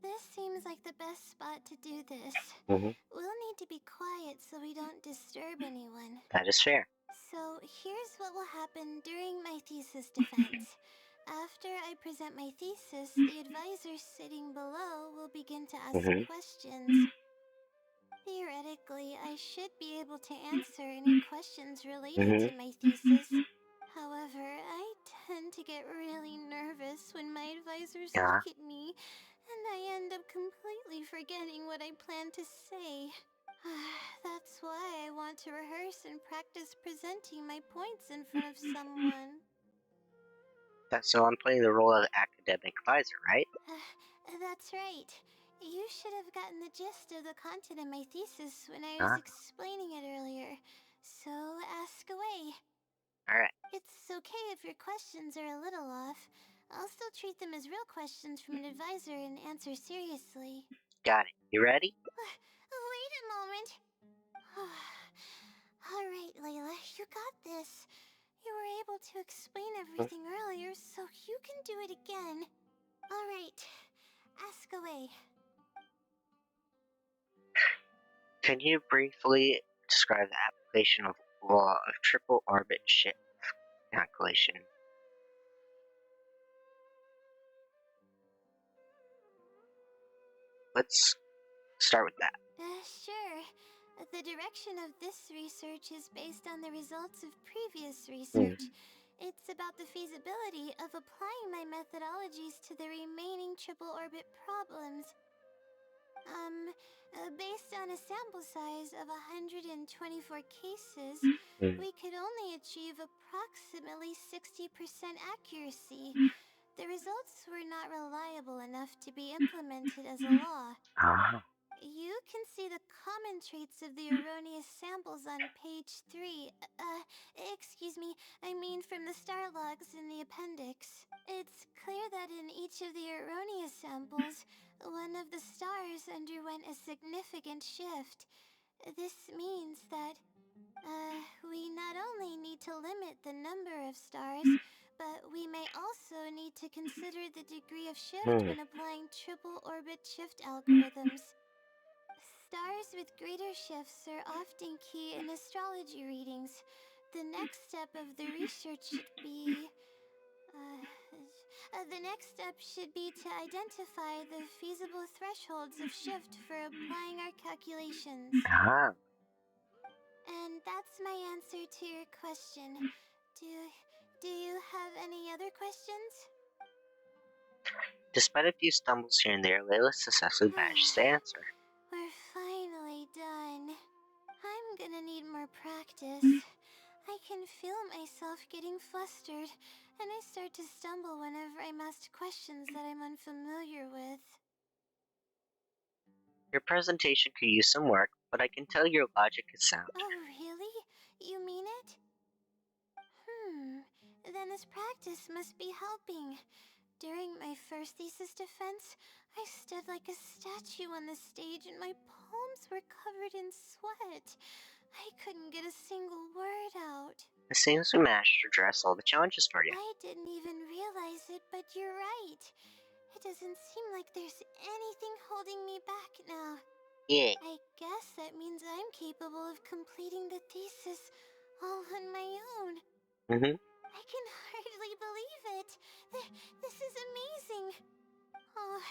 [SPEAKER 3] This seems like the best spot to do this. We'll need to be quiet so we don't disturb anyone.
[SPEAKER 2] That is fair.
[SPEAKER 3] So here's what will happen during my thesis defense. After I present my thesis, the advisor sitting below will begin to ask questions. Theoretically, I should be able to answer any questions related to my thesis. However, I tend to get really nervous when my advisors look at me, and I end up completely forgetting what I plan to say. That's why I want to rehearse and practice presenting my points in front of someone.
[SPEAKER 2] So I'm playing the role of academic advisor, right?
[SPEAKER 3] That's right. You should have gotten the gist of the content of my thesis when I was explaining it earlier. So ask away.
[SPEAKER 2] Alright.
[SPEAKER 3] It's okay if your questions are a little off. I'll still treat them as real questions from an advisor and answer seriously.
[SPEAKER 2] Got it. You ready?
[SPEAKER 3] Wait a moment. Alright, Layla, you got this. You were able to explain everything earlier, so you can do it again. Alright, ask away.
[SPEAKER 2] Can you briefly Describe the application of law of triple orbit shift calculation. Let's start with that.
[SPEAKER 3] Sure. The direction of this research is based on the results of previous research. It's about the feasibility of applying my methodologies to the remaining triple orbit problems. Based on a sample size of 124 cases, we could only achieve approximately 60% accuracy. The results were not reliable enough to be implemented as a law. You can see the common traits of the erroneous samples on page 3. Excuse me, I mean from the star logs in the appendix. It's clear that in each of the erroneous samples, one of the stars underwent a significant shift. This means that, we not only need to limit the number of stars, but we may also need to consider the degree of shift when applying triple orbit shift algorithms. Stars with greater shifts are often key in astrology readings. The next step of the research should be... the next step should be to identify the feasible thresholds of shift for applying our calculations. And that's my answer to your question. Do you have any other questions?
[SPEAKER 2] Despite a few stumbles here and there, Layla successfully managed to answer.
[SPEAKER 3] We're finally done. I'm gonna need more practice. I can feel myself getting flustered, and I start to stumble whenever I'm asked questions that I'm unfamiliar with.
[SPEAKER 2] Your presentation could use some work, but I can tell your logic is sound.
[SPEAKER 3] Oh, really? You mean it? Then this practice must be helping. During my first thesis defense, I stood like a statue on the stage and my palms were covered in sweat. I couldn't get a single word out.
[SPEAKER 2] It seems we managed to address all the challenges for you.
[SPEAKER 3] I didn't even realize it, but you're right. It doesn't seem like there's anything holding me back now.
[SPEAKER 2] Yeah.
[SPEAKER 3] I guess that means I'm capable of completing the thesis all on my own. I can hardly believe it. This is amazing. Oh,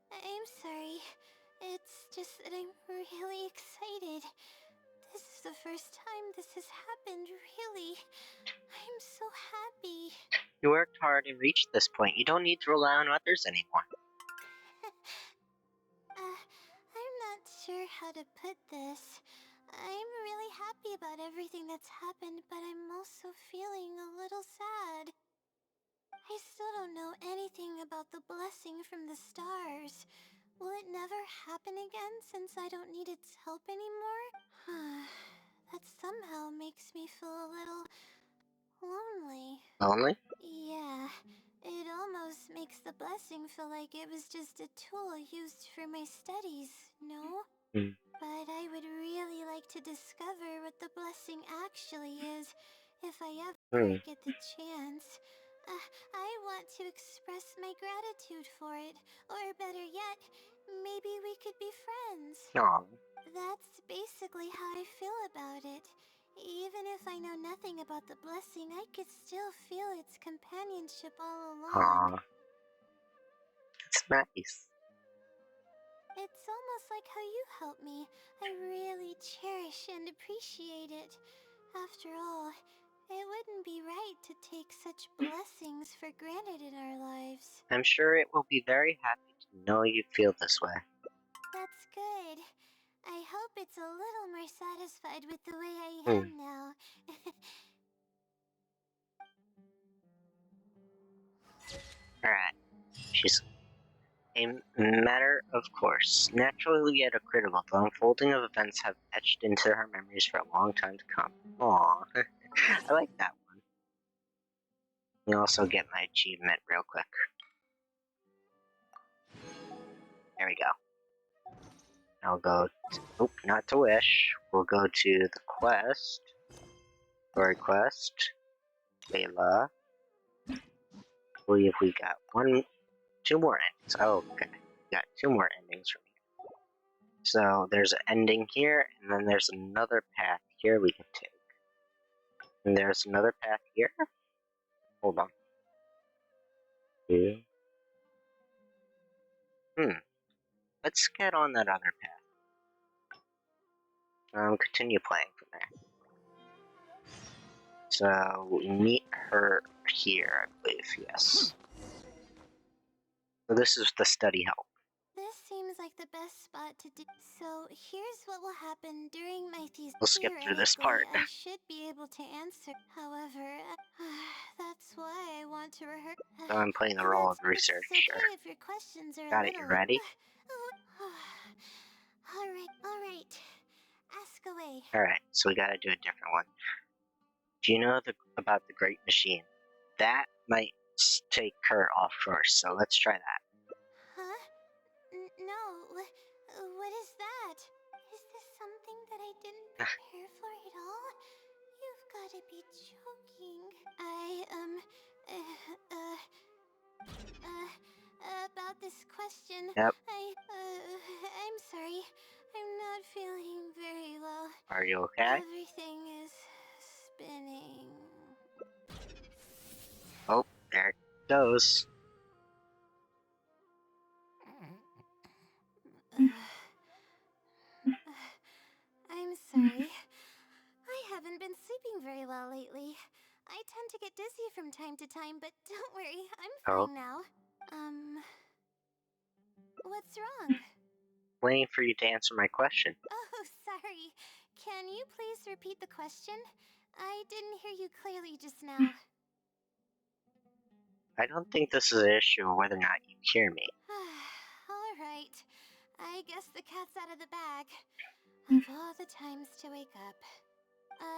[SPEAKER 3] I'm sorry. It's just that I'm really excited. This is the first time this has happened, really. I'm so happy.
[SPEAKER 2] You worked hard and reached this point. You don't need to rely on others anymore.
[SPEAKER 3] I'm not sure how to put this. I'm really happy about everything that's happened, but I'm also feeling a little sad. I still don't know anything about the blessing from the stars. Will it never happen again since I don't need its help anymore? That somehow makes me feel a little lonely.
[SPEAKER 2] Lonely?
[SPEAKER 3] Yeah, it almost makes the blessing feel like it was just a tool used for my studies, no? But I would really like to discover what the blessing actually is, if I ever get the chance. I want to express my gratitude for it, or better yet, maybe we could be friends.
[SPEAKER 2] Aww.
[SPEAKER 3] That's basically how I feel about it. Even if I know nothing about the blessing, I could still feel its companionship all along.
[SPEAKER 2] Aww. It's nice.
[SPEAKER 3] It's almost like how you help me. I really cherish and appreciate it. After all, it wouldn't be right to take such blessings for granted in our lives.
[SPEAKER 2] I'm sure it will be very happy to know you feel this way.
[SPEAKER 3] That's good. I hope it's a little more satisfied with the way I am now.
[SPEAKER 2] Alright. She's a matter of course. Naturally yet critical, the unfolding of events have etched into her memories for a long time to come. Aww. I like that one. You also get my achievement real quick. There we go. I'll go to, not to wish. We'll go to the quest. Story quest. Layla. I believe we got two more endings. Oh, okay. We got two more endings from here. So there's an ending here, and then there's another path here we can take. And there's another path here? Hold on. Yeah. Let's get on that other path. Continue playing from there. So we meet her here, I believe, yes. So this is the study help.
[SPEAKER 3] This seems like the best spot to do. So here's what will happen during my thesis.
[SPEAKER 2] We'll skip through this part.
[SPEAKER 3] I should be able to answer. However, that's why I want to rehearse.
[SPEAKER 2] So I'm playing the role of
[SPEAKER 3] It's
[SPEAKER 2] researcher.
[SPEAKER 3] okay if your questions are
[SPEAKER 2] Got
[SPEAKER 3] a
[SPEAKER 2] it, you
[SPEAKER 3] little.
[SPEAKER 2] ready?
[SPEAKER 3] All right. Ask away.
[SPEAKER 2] Alright, so we gotta do a different one. Do you know about the Great Machine? That might take her off first, so let's try that.
[SPEAKER 3] Huh? No. What is that? Is this something that I didn't prepare for at all? You've got to be joking. About this question.
[SPEAKER 2] Yep.
[SPEAKER 3] I'm sorry. I'm not feeling very well.
[SPEAKER 2] Are you okay?
[SPEAKER 3] Everything is spinning.
[SPEAKER 2] Oh, there it goes.
[SPEAKER 3] I'm sorry. I haven't been sleeping very well lately. I tend to get dizzy from time to time, but don't worry, I'm fine now. What's wrong?
[SPEAKER 2] Waiting for you to answer my question.
[SPEAKER 3] Oh, sorry. Can you please repeat the question? I didn't hear you clearly just now.
[SPEAKER 2] I don't think this is an issue of whether or not you hear me.
[SPEAKER 3] All right. I guess the cat's out of the bag. Of all the times to wake up.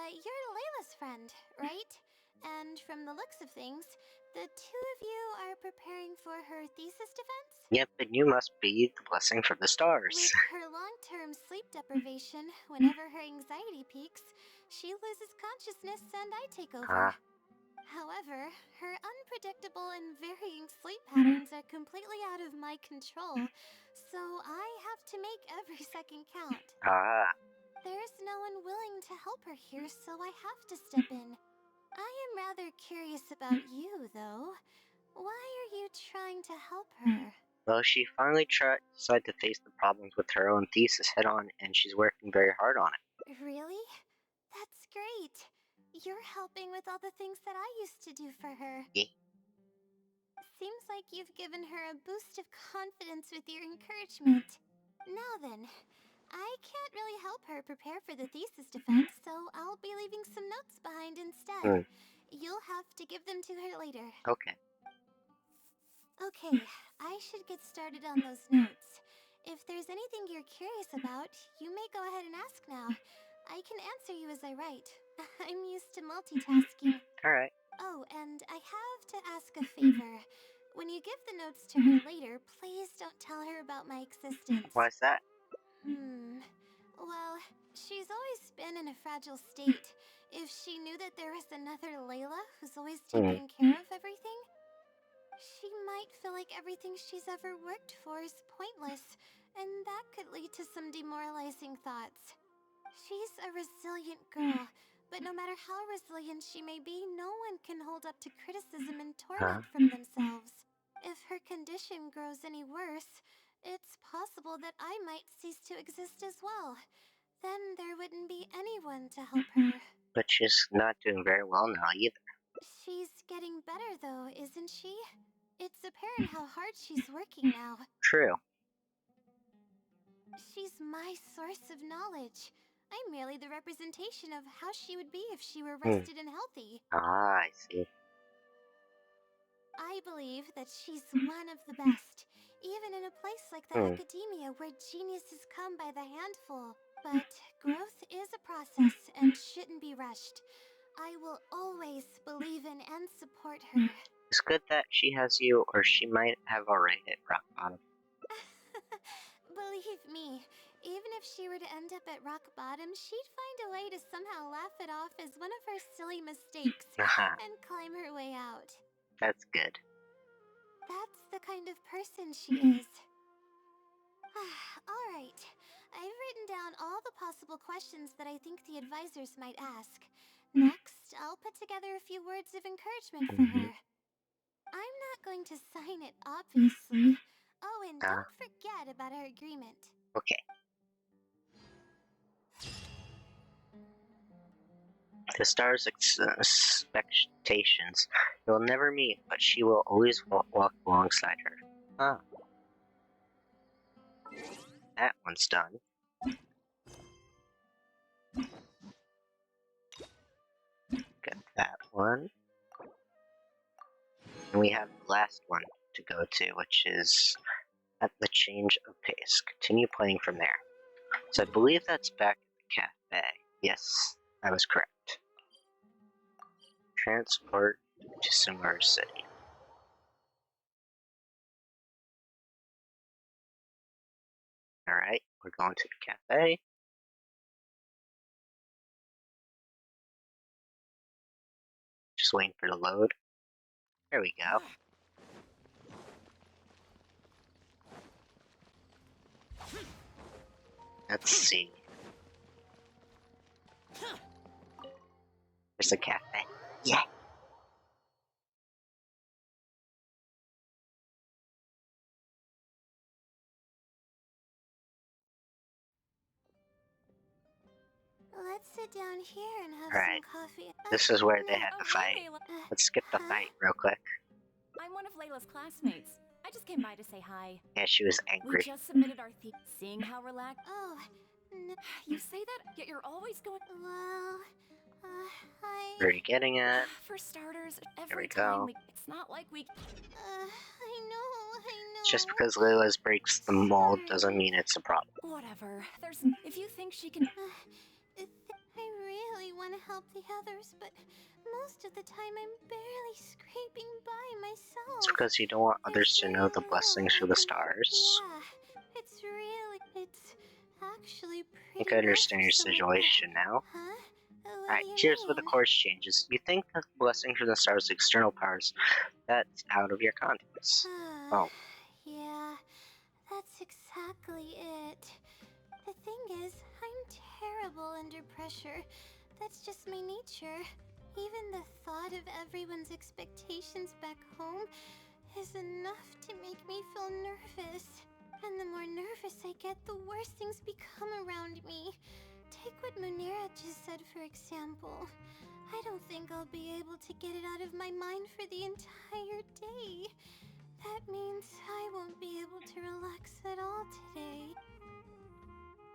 [SPEAKER 3] You're Layla's friend, right? And from the looks of things, the two of you are preparing for her thesis defense?
[SPEAKER 2] Yep, and you must be the blessing from the stars.
[SPEAKER 3] With her long-term sleep deprivation, whenever her anxiety peaks, she loses consciousness and I take over. However, her unpredictable and varying sleep patterns are completely out of my control, so I have to make every second count. There's no one willing to help her here, so I have to step in. I am rather curious about you, though. Why are you trying to help her?
[SPEAKER 2] Well, she finally decided to face the problems with her own thesis head on, and she's working very hard on it.
[SPEAKER 3] Really? That's great. You're helping with all the things that I used to do for her.
[SPEAKER 2] Yeah.
[SPEAKER 3] Seems like you've given her a boost of confidence with your encouragement. Now then, I can't really help her prepare for the thesis defense, so I'll be leaving some notes behind instead. You'll have to give them to her later.
[SPEAKER 2] Okay.
[SPEAKER 3] Okay, I should get started on those notes. If there's anything you're curious about, you may go ahead and ask now. I can answer you as I write. I'm used to multitasking.
[SPEAKER 2] Alright.
[SPEAKER 3] Oh, and I have to ask a favor. When you give the notes to her later, please don't tell her about my existence.
[SPEAKER 2] Why's that?
[SPEAKER 3] Well, she's always been in a fragile state. If she knew that there was another Layla who's always taking care of everything, she might feel like everything she's ever worked for is pointless, and that could lead to some demoralizing thoughts. She's a resilient girl, but no matter how resilient she may be, no one can hold up to criticism and torment from themselves. If her condition grows any worse, it's possible that I might cease to exist as well. Then there wouldn't be anyone to help her.
[SPEAKER 2] But she's not doing very well now either.
[SPEAKER 3] She's getting better though, isn't she? It's apparent how hard she's working now.
[SPEAKER 2] True.
[SPEAKER 3] She's my source of knowledge. I'm merely the representation of how she would be if she were rested and healthy.
[SPEAKER 2] I see.
[SPEAKER 3] I believe that she's one of the best, even in a place like the academia where geniuses come by the handful. But growth is a process and shouldn't be rushed. I will always believe in and support her.
[SPEAKER 2] It's good that she has you, or she might have already hit rock bottom.
[SPEAKER 3] Believe me, even if she were to end up at rock bottom, she'd find a way to somehow laugh it off as one of her silly mistakes and climb her way out.
[SPEAKER 2] That's good.
[SPEAKER 3] That's the kind of person she is. Alright, I've written down all the possible questions that I think the advisors might ask. Next, I'll put together a few words of encouragement for her. I'm not going to sign it, obviously. Oh, and don't forget about our agreement.
[SPEAKER 2] Okay. The star's expectations. You'll never meet, but she will always walk alongside her. Ah. That one's done. Get that one. And we have the last one to go to, which is at the change of pace. Continue playing from there. So I believe that's back at the cafe. Yes, I was correct. Transport to Summer City. Alright, we're going to the cafe. Just waiting for the load. There we go. Let's see. There's a cafe. Yeah!
[SPEAKER 3] Let's sit down here and have
[SPEAKER 2] Alright.
[SPEAKER 3] some coffee.
[SPEAKER 2] This is where they had the
[SPEAKER 6] hi,
[SPEAKER 2] fight.
[SPEAKER 6] Layla.
[SPEAKER 2] Let's skip the fight real quick.
[SPEAKER 6] I'm one of Layla's classmates. I just came by to say hi.
[SPEAKER 2] Yeah, she was
[SPEAKER 6] We
[SPEAKER 2] angry.
[SPEAKER 6] just submitted our seeing how relaxed.
[SPEAKER 3] Oh, no.
[SPEAKER 6] You say that, yet you're always going.
[SPEAKER 3] Well,
[SPEAKER 2] Where are you getting at?
[SPEAKER 6] For starters,
[SPEAKER 2] There
[SPEAKER 6] every
[SPEAKER 2] we go.
[SPEAKER 6] time it's not like we.
[SPEAKER 3] I know.
[SPEAKER 2] Just because Layla's breaks the mold doesn't mean it's a problem.
[SPEAKER 6] Whatever. If you think she can.
[SPEAKER 3] I really want to help the others, but most of the time I'm barely scraping by myself.
[SPEAKER 2] It's because you don't want others to know the blessings for the stars.
[SPEAKER 3] Yeah, it's actually
[SPEAKER 2] I think
[SPEAKER 3] pretty
[SPEAKER 2] I understand your
[SPEAKER 3] rough for someone.
[SPEAKER 2] situation now.
[SPEAKER 3] Huh? What
[SPEAKER 2] Alright,
[SPEAKER 3] do you
[SPEAKER 2] here's where the
[SPEAKER 3] mean?
[SPEAKER 2] course changes. You think that the blessing from the stars' external powers, that's out of your context. Oh.
[SPEAKER 3] Yeah, that's exactly it. The thing is, I'm terrible under pressure. That's just my nature. Even the thought of everyone's expectations back home is enough to make me feel nervous. And the more nervous I get, the worse things become around me. Take what Munera just said, for example. I don't think I'll be able to get it out of my mind for the entire day. That means I won't be able to relax at all today.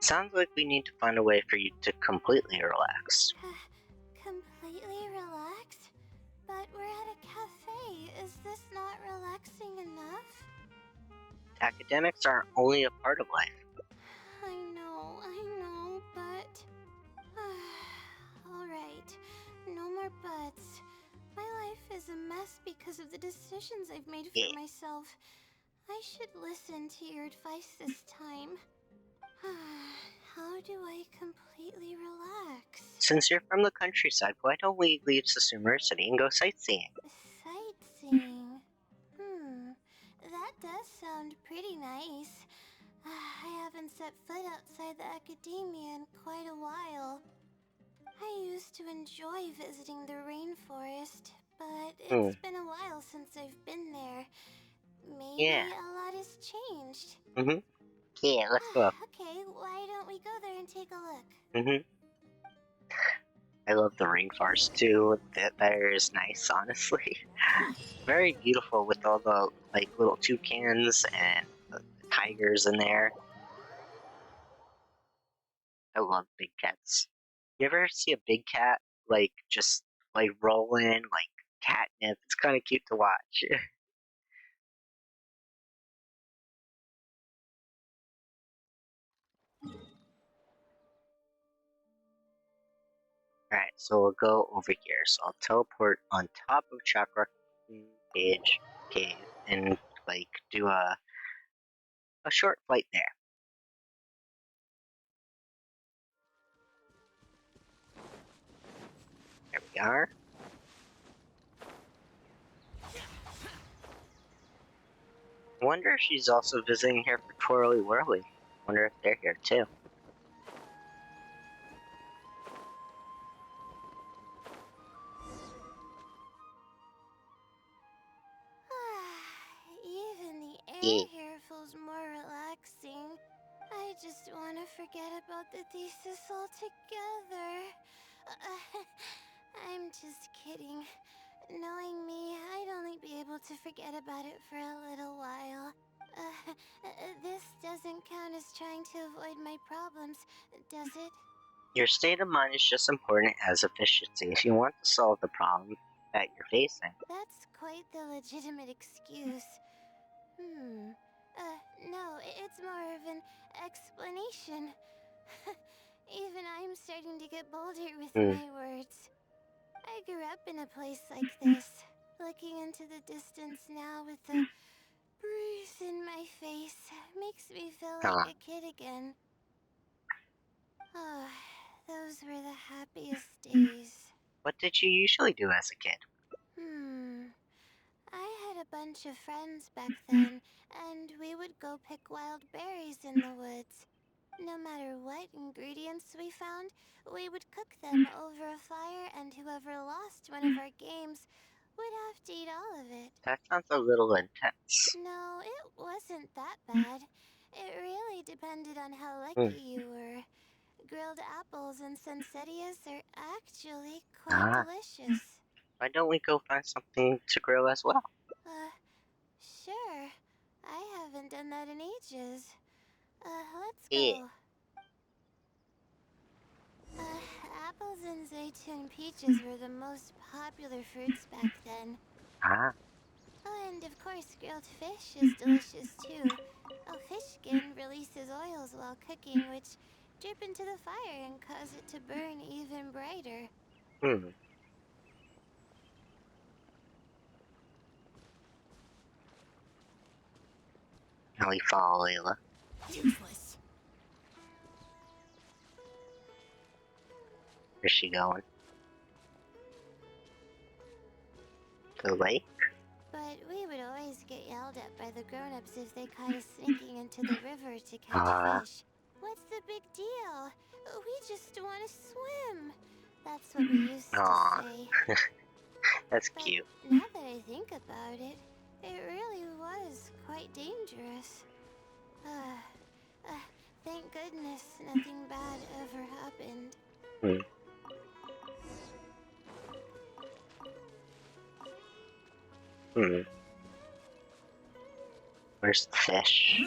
[SPEAKER 2] Sounds like we need to find a way for you to completely relax.
[SPEAKER 3] Completely relax? But we're at a cafe. Is this not relaxing enough?
[SPEAKER 2] Academics are only a part of life.
[SPEAKER 3] I know, but... Alright, no more buts. My life is a mess because of the decisions I've made for myself. I should listen to your advice this time. How do I completely relax?
[SPEAKER 2] Since you're from the countryside, why don't we leave Summer City and go sightseeing?
[SPEAKER 3] Sightseeing? That does sound pretty nice. I haven't set foot outside the academia in quite a while. I used to enjoy visiting the rainforest, but it's been a while since I've been there. Maybe a lot has changed.
[SPEAKER 2] Yeah, let's go.
[SPEAKER 3] Okay, why don't we go there and take a look?
[SPEAKER 2] I love the rainforest too. That there is nice, honestly. Very beautiful with all the like little toucans and the tigers in there. I love big cats. You ever see a big cat like just like rolling like catnip? It's kind of cute to watch. Alright, so we'll go over here. So I'll teleport on top of Chakra Cave and like do a short flight there. There we are. I wonder if she's also visiting here for Twirly Whirly. Wonder if they're here too.
[SPEAKER 3] air here feels more relaxing. I just want to forget about the thesis altogether. I'm just kidding. Knowing me, I'd only be able to forget about it for a little while. This doesn't count as trying to avoid my problems, does it?
[SPEAKER 2] Your state of mind is just important as efficiency if you want to solve the problem that you're facing.
[SPEAKER 3] That's quite the legitimate excuse. No, it's more of an explanation. Even I'm starting to get bolder with my words. I grew up in a place like this, looking into the distance now with the breeze in my face makes me feel like a kid again. Oh, those were the happiest days.
[SPEAKER 2] What did you usually do as a kid?
[SPEAKER 3] I had a bunch of friends back then, and we would go pick wild berries in the woods. No matter what ingredients we found, we would cook them over a fire, and whoever lost one of our games would have to eat all of it.
[SPEAKER 2] That sounds a little intense.
[SPEAKER 3] No, it wasn't that bad. It really depended on how lucky you were. Grilled apples and sunsettias are actually quite delicious.
[SPEAKER 2] Why don't we go find something to grill as well?
[SPEAKER 3] Sure. I haven't done that in ages. Let's
[SPEAKER 2] Yeah.
[SPEAKER 3] go. Apples and zaytun peaches were the most popular fruits back then. Oh, and of course, grilled fish is delicious too. A fish skin releases oils while cooking, which drip into the fire and cause it to burn even brighter.
[SPEAKER 2] How we follow Layla.
[SPEAKER 5] Useless.
[SPEAKER 2] Where's she going? To the lake?
[SPEAKER 3] But we would always get yelled at by the grown-ups if they caught us sneaking into the river to catch fish. What's the big deal? We just want to swim. That's what we used to say.
[SPEAKER 2] That's
[SPEAKER 3] But
[SPEAKER 2] cute.
[SPEAKER 3] now that I think about it, it really was quite dangerous. Thank goodness nothing bad ever happened. Where's the fish?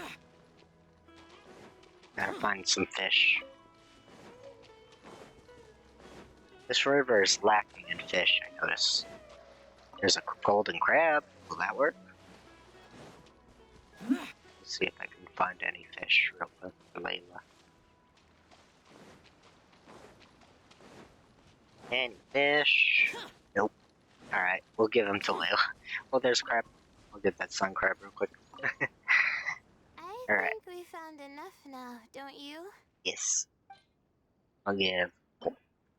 [SPEAKER 3] Gotta find some fish. This river is lacking in fish, I notice. There's a golden crab. Will that work? Let's see if I can find any fish real quick for Layla. Any fish? Nope. Alright, we'll give them to Layla. Oh, there's crab. We'll get that sun crab real quick. I think we found enough now, don't you?
[SPEAKER 2] Yes. I'll give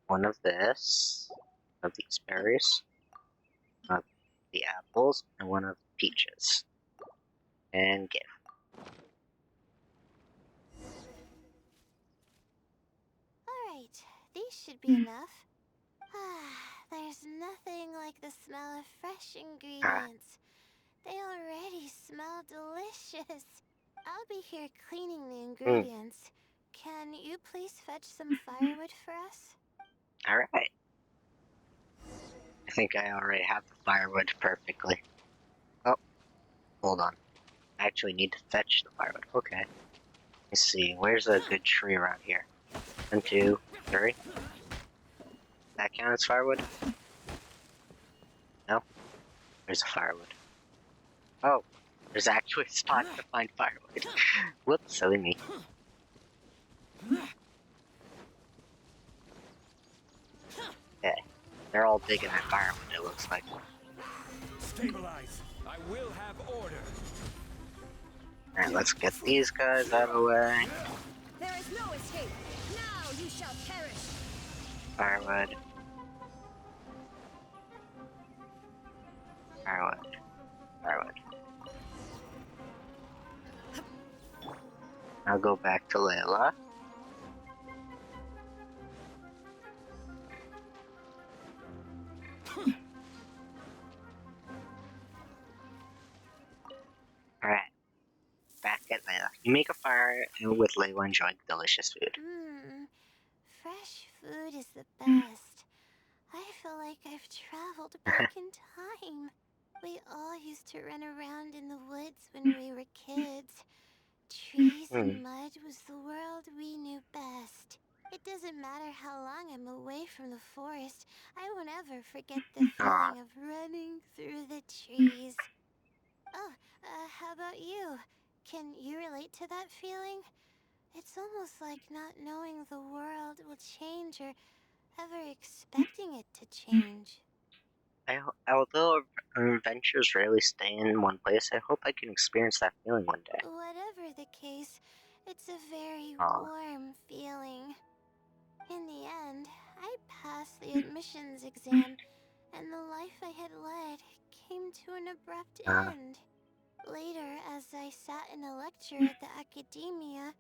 [SPEAKER 2] one of this, of these berries, one of the apples, and one of the peaches. And give.
[SPEAKER 3] Alright, these should be enough. There's nothing like the smell of fresh ingredients. They already smell delicious. I'll be here cleaning the ingredients. Can you please fetch some firewood for us?
[SPEAKER 2] Alright. I think I already have the firewood perfectly. Oh, hold on. I actually need to fetch the firewood. Okay. Let's see, where's a good tree around here? 1, 2, 3. That count as firewood? No? There's a firewood. Oh, there's actually a spot to find firewood. Whoops, silly me. Okay. They're all digging that firewood, it looks like.
[SPEAKER 8] Stabilize. I will have order.
[SPEAKER 2] Alright, let's get these guys out of the way.
[SPEAKER 9] There is no escape. Now you shall perish.
[SPEAKER 2] Firewood. Firewood. Firewood. I'll go back to Layla. Alright. You make a fire with Layla enjoying delicious food.
[SPEAKER 3] Fresh food is the best. I feel like I've traveled back in time. We all used to run around in the woods when we were kids. Trees and mud was the world we knew best. It doesn't matter how long I'm away from the forest, I won't ever forget the feeling of running through the trees. Oh, how about you? Can you relate to that feeling? It's almost like not knowing the world will change or ever expecting it to change.
[SPEAKER 2] Although our adventures rarely stay in one place, I hope I can experience that feeling one day.
[SPEAKER 3] Whatever the case, it's a very
[SPEAKER 2] Aw.
[SPEAKER 3] warm feeling. In the end, I passed the admissions exam, and the life I had led came to an abrupt end. Later, as I sat in a lecture at the academia,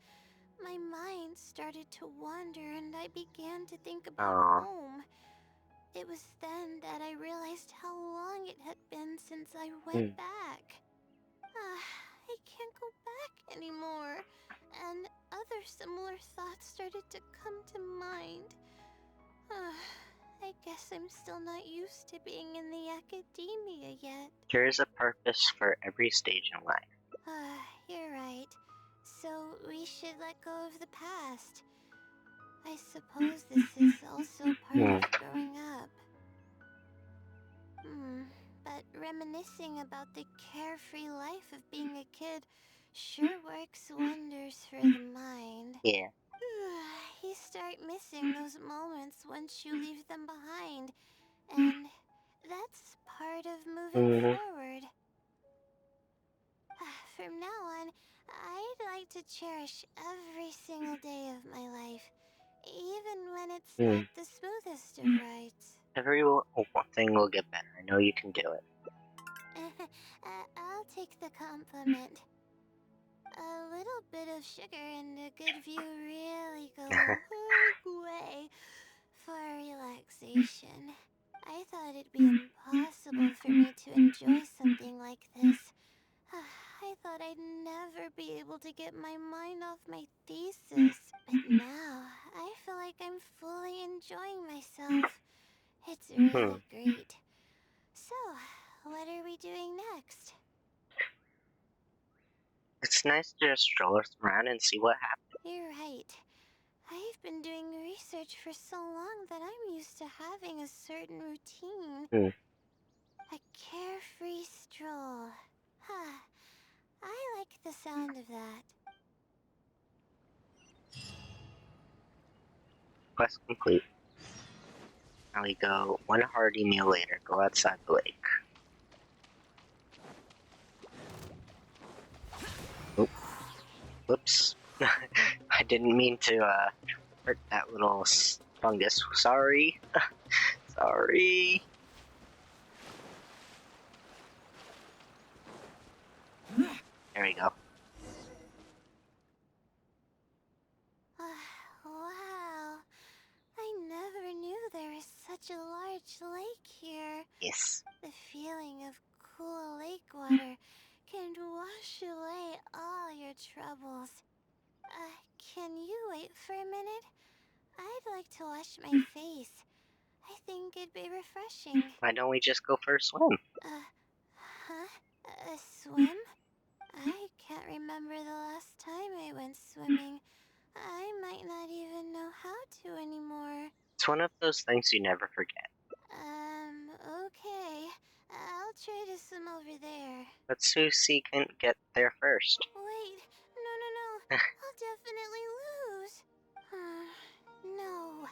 [SPEAKER 3] my mind started to wander and I began to think about
[SPEAKER 2] Aw.
[SPEAKER 3] home. It was then that I realized how long it had been since I went back. I can't go back anymore. And other similar thoughts started to come to mind. I guess I'm still not used to being in the academia yet.
[SPEAKER 2] There is a purpose for every stage in life.
[SPEAKER 3] You're right. So we should let go of the past. I suppose this is also part of growing up. But reminiscing about the carefree life of being a kid sure works wonders for the mind.
[SPEAKER 2] Yeah.
[SPEAKER 3] You start missing those moments once you leave them behind, and that's part of moving forward. From now on, I'd like to cherish every single day of my life, even when it's not the smoothest of rides.
[SPEAKER 2] One thing will get better. I know you can do it.
[SPEAKER 3] I'll take the compliment. A little bit of sugar and a good view really go a long way for relaxation. I thought it'd be impossible for me to enjoy something like this. I thought I'd never be able to get my mind off my thesis. But now, I feel like I'm fully enjoying myself. It's really great. So, what are we doing next?
[SPEAKER 2] It's nice to just stroll around and see what happens.
[SPEAKER 3] You're right. I've been doing research for so long that I'm used to having a certain routine. A carefree stroll. I like the sound of that.
[SPEAKER 2] Quest complete. Now we go one hearty meal later. Go outside the lake. Oop. Whoops. I didn't mean to hurt that little fungus. Sorry. Sorry. There we go.
[SPEAKER 3] Wow. I never knew there was such a large lake here.
[SPEAKER 2] Yes.
[SPEAKER 3] The feeling of cool lake water can wash away all your troubles. Can you wait for a minute? I'd like to wash my face. I think it'd be refreshing.
[SPEAKER 2] Why don't we just go for a swim?
[SPEAKER 3] A swim? I can't remember the last time I went swimming. I might not even know how to anymore.
[SPEAKER 2] It's one of those things you never forget.
[SPEAKER 3] Okay. I'll try to swim over there.
[SPEAKER 2] But Susie can get there first.
[SPEAKER 3] Wait, no. I'll definitely lose. No.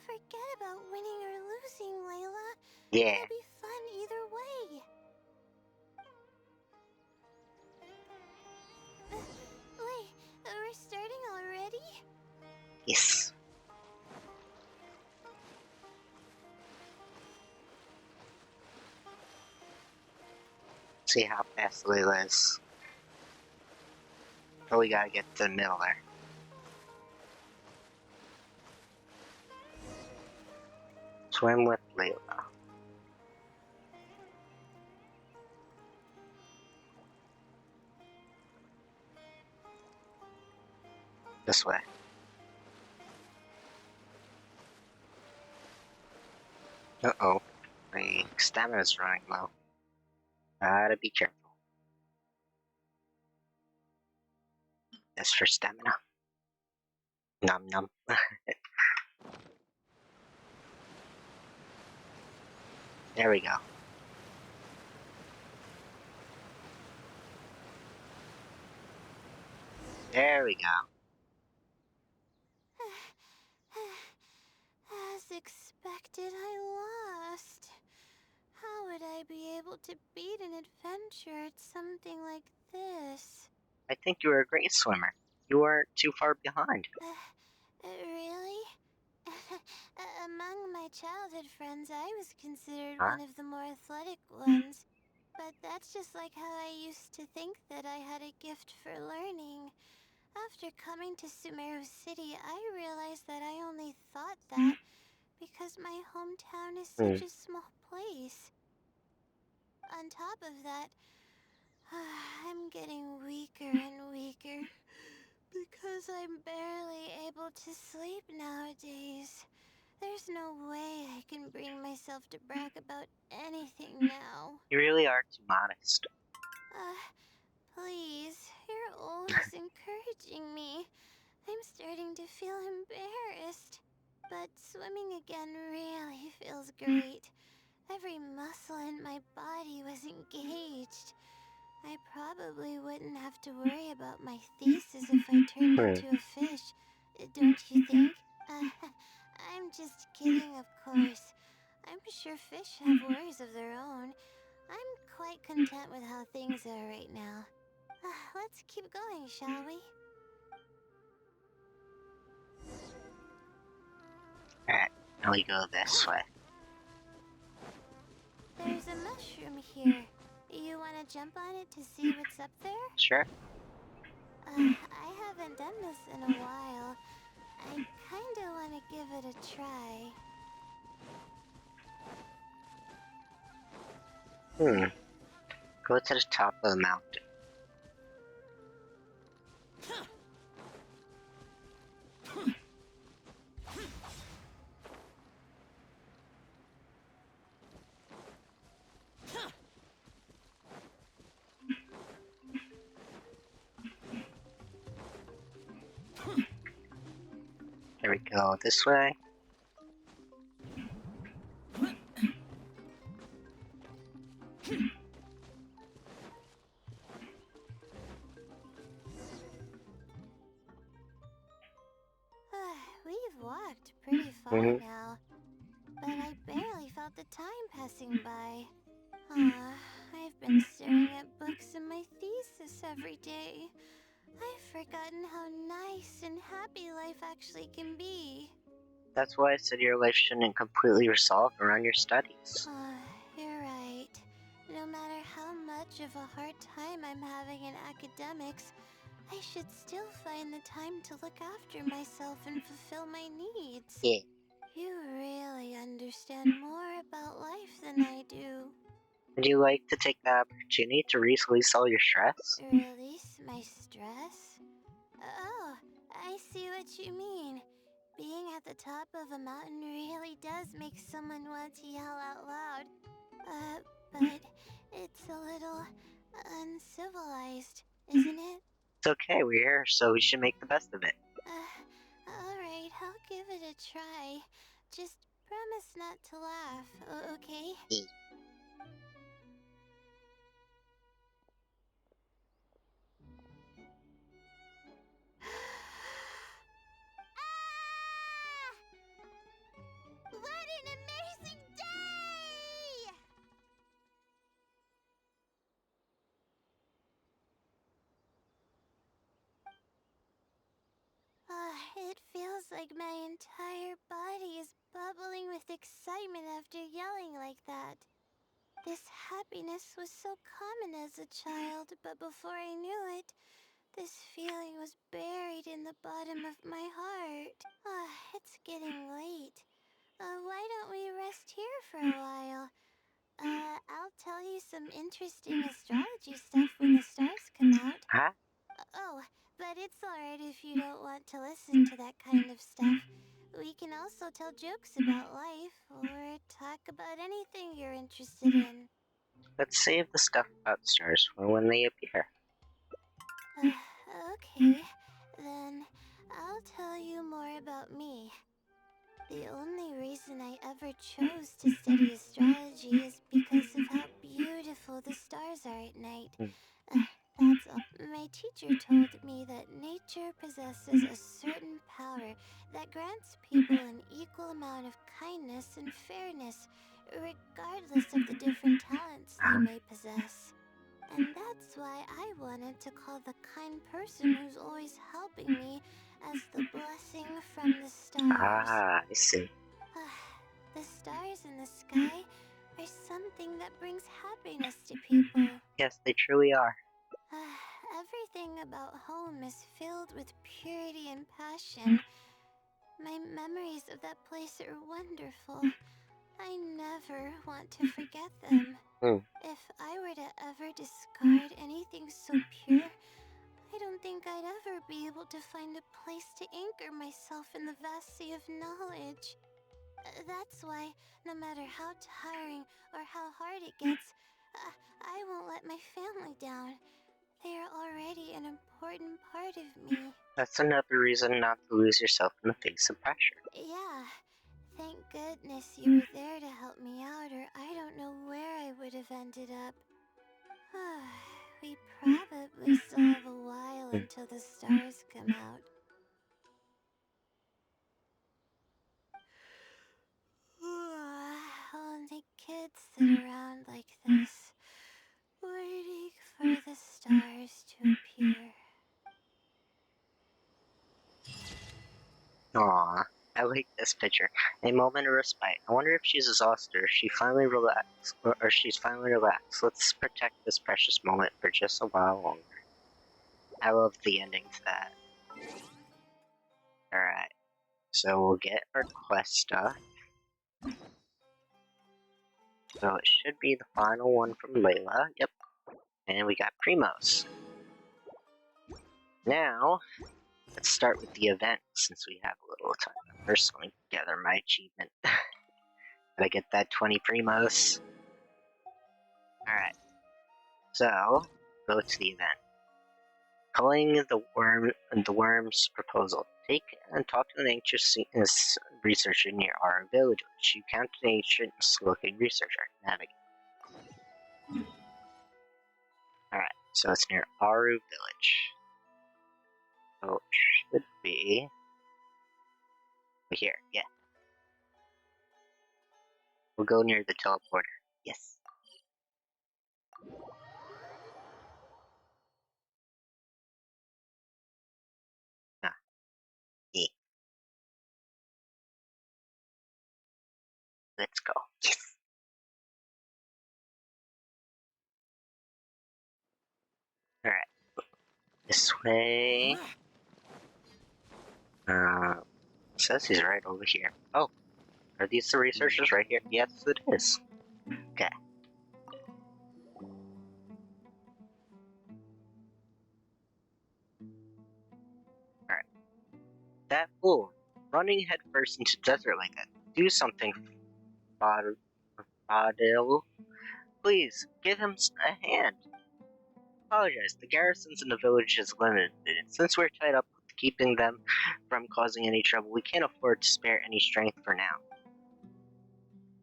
[SPEAKER 3] Forget about winning or losing, Layla.
[SPEAKER 2] Yeah.
[SPEAKER 3] It'll be fun either way. Wait, we're starting already?
[SPEAKER 2] Yes. See how fast Layla is. Oh, we gotta get to the middle there. Swim with Layla. This way. Uh-oh. My stamina's running low. Gotta be careful. As for stamina. Num num. There we go. There we go.
[SPEAKER 3] As expected, I lost. How would I be able to beat an adventure at something like this?
[SPEAKER 2] I think you were a great swimmer. You weren't too far behind.
[SPEAKER 3] Really? Among my childhood friends, I was considered
[SPEAKER 2] Huh?
[SPEAKER 3] one of the more athletic ones. But that's just like how I used to think that I had a gift for learning. After coming to Sumeru City, I realized that I only thought that because my hometown is
[SPEAKER 2] Hmm.
[SPEAKER 3] such a small place. On top of that, I'm getting weaker and weaker because I'm barely able to sleep nowadays. There's no way I can bring myself to brag about anything now.
[SPEAKER 2] You really are too modest.
[SPEAKER 3] Please, you're always encouraging me. I'm starting to feel embarrassed. But swimming again really feels great. Every muscle in my body was engaged. I probably wouldn't have to worry about my thesis if I turned into a fish, don't you think? I'm just kidding, of course. I'm sure fish have worries of their own. I'm quite content with how things are right now. Let's keep going, shall we?
[SPEAKER 2] Alright, now we go this way.
[SPEAKER 3] There's a mushroom here. You want to jump on it to see what's up there?
[SPEAKER 2] Sure.
[SPEAKER 3] I haven't done this in a while. I kinda want to give it a try.
[SPEAKER 2] Go to the top of the mountain. There we go, this way.
[SPEAKER 3] We've walked pretty far now, but I barely felt the time passing by. I've been staring at books in my thesis every day. I've forgotten how nice and happy life actually can be.
[SPEAKER 2] That's why I said your life shouldn't completely resolve around your studies.
[SPEAKER 3] You're right. No matter how much of a hard time I'm having in academics, I should still find the time to look after myself and fulfill my needs.
[SPEAKER 2] Yeah.
[SPEAKER 3] You really understand more about life than I do.
[SPEAKER 2] Would you like to take the opportunity to release all your stress?
[SPEAKER 3] Release my stress? Oh, I see what you mean. Being at the top of a mountain really does make someone want to yell out loud. But it's a little uncivilized, isn't it?
[SPEAKER 2] It's okay, we're here, so we should make the best of it.
[SPEAKER 3] Alright, I'll give it a try. Just promise not to laugh, okay? What an amazing day! It feels like my entire body is bubbling with excitement after yelling like that. This happiness was so common as a child, but before I knew it, this feeling was buried in the bottom of my heart. It's getting late. Why don't we rest here for a while? I'll tell you some interesting astrology stuff when the stars come out.
[SPEAKER 2] Huh?
[SPEAKER 3] Oh, but it's It's alright if you don't want to listen to that kind of stuff. We can also tell jokes about life, or talk about anything you're interested in.
[SPEAKER 2] Let's save the stuff about stars for when they appear.
[SPEAKER 3] Okay, then I'll tell you more about me. The only reason I ever chose to study astrology is because of how beautiful the stars are at night. That's all. My teacher told me that nature possesses a certain power that grants people an equal amount of kindness and fairness, regardless of the different talents they may possess. And that's why I wanted to call the kind person who's always helping me as the blessing from the stars.
[SPEAKER 2] Ah, I see.
[SPEAKER 3] The stars in the sky are something that brings happiness to people.
[SPEAKER 2] Yes, they truly are.
[SPEAKER 3] Everything about home is filled with purity and passion. My memories of that place are wonderful. I never want to forget them. If I were to ever discard anything so pure, I don't think I'd ever be able to find a place to anchor myself in the vast sea of knowledge. That's why, no matter how tiring or how hard it gets, I won't let my family down. They are already an important part of me.
[SPEAKER 2] That's another reason not to lose yourself in the face of pressure.
[SPEAKER 3] Yeah. Thank goodness you were there to help me out, or I don't know where I would have ended up. We probably still have a while until the stars come out. Only kids sit around like this, waiting for the stars to appear.
[SPEAKER 2] Aww, I like this picture. A moment of respite. I wonder if she's exhausted or she's finally relaxed. Let's protect this precious moment for just a while longer. I love the ending to that. Alright, so we'll get our quest stuff. So it should be the final one from Layla. Yep. And we got Primos. Now, let's start with the event since we have a little time. First, let me gather my achievement. Gotta get that 20 Primos. Alright. So, go to the event. Calling the worm's proposal. Take and talk to an anxious researcher near our village. You count an anxious looking researcher. Navigate. Alright, so it's near Aru village. So it should be here, yeah. We'll go near the teleporter. Yes. Ah, yeah. Let's go. Yes. Alright. This way. Says he's right over here. Oh, are these the researchers right here? Yes, it is. Okay. Alright. That fool. Running headfirst into desert like that. Do something, Fadil. Please, give him a hand. Apologize. The garrisons in the village is limited. Since we're tied up with keeping them from causing any trouble, we can't afford to spare any strength for now.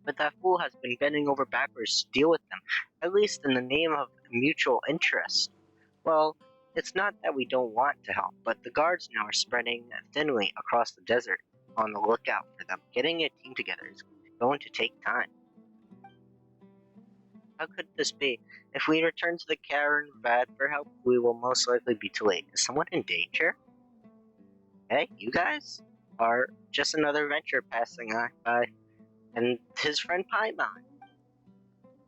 [SPEAKER 2] But that fool has been bending over backwards to deal with them, at least in the name of mutual interest. Well, it's not that we don't want to help, but the guards now are spreading thinly across the desert on the lookout for them. Getting a team together is going to take time. How could this be? If we return to the cavern Vad for help, we will most likely be too late. Is someone in danger? Hey, you guys? Are just another venture passing by, and his friend Paimon.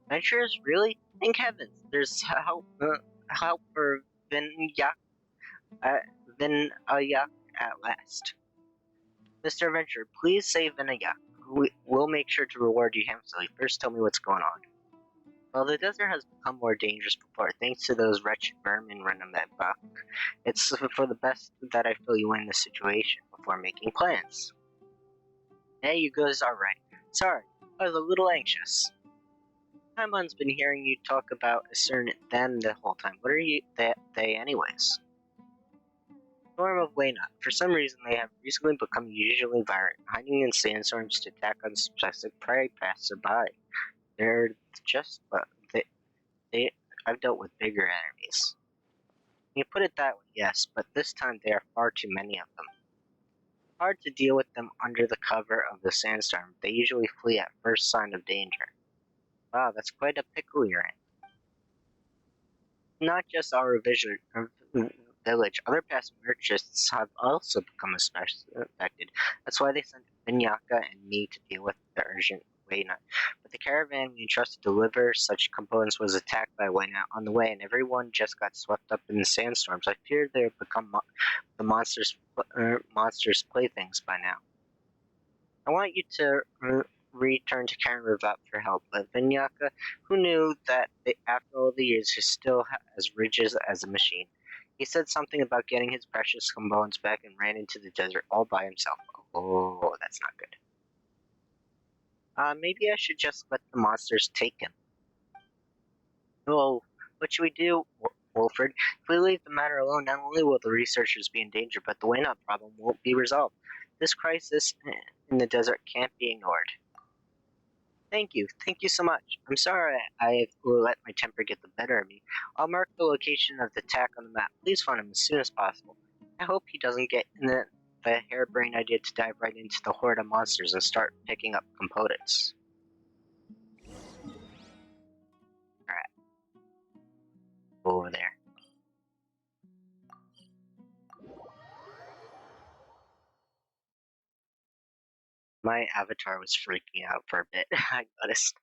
[SPEAKER 2] Ventures? Really? Thank heavens, there's help for Vinyak at last. Mr. Venture, please save Vinyak. We'll make sure to reward you handsomely. First, tell me what's going on. Well, the desert has become more dangerous before, thanks to those wretched vermin running that buck. It's for the best that I fill you in the situation before making plans. Hey, you guys are right. Sorry, I was a little anxious. Paimon's been hearing you talk about a certain them the whole time. What are they anyways? Storm of Wayna. For some reason, they have recently become usually violent, hiding in sandstorms to attack unsuspecting prey passerby. They're just, I've dealt with bigger enemies. You put it that way, yes, but this time there are far too many of them. Hard to deal with them under the cover of the sandstorm. They usually flee at first sign of danger. Wow, that's quite a pickle you're in. Not just our village, other past merchants have also become especially affected. That's why they sent Vinyaka and me to deal with the urgent Wayna. But the caravan we entrusted to deliver such components was attacked by Wayna on the way, and everyone just got swept up in the sandstorms. I fear they've become the monsters' playthings by now. I want you to return to Karen Revat for help, but Vinyaka, who knew that after all the years he's still as rigid as a machine. He said something about getting his precious components back and ran into the desert all by himself. Oh, that's not good. Maybe I should just let the monsters take him. Oh, what should we do, Wolford? If we leave the matter alone, not only will the researchers be in danger, but the Waynot problem won't be resolved. This crisis in the desert can't be ignored. Thank you so much. I'm sorry I let my temper get the better of me. I'll mark the location of the attack on the map. Please find him as soon as possible. I hope he doesn't get in the harebrained idea to dive right into the horde of monsters and start picking up components. Alright. Over there. My avatar was freaking out for a bit, I noticed.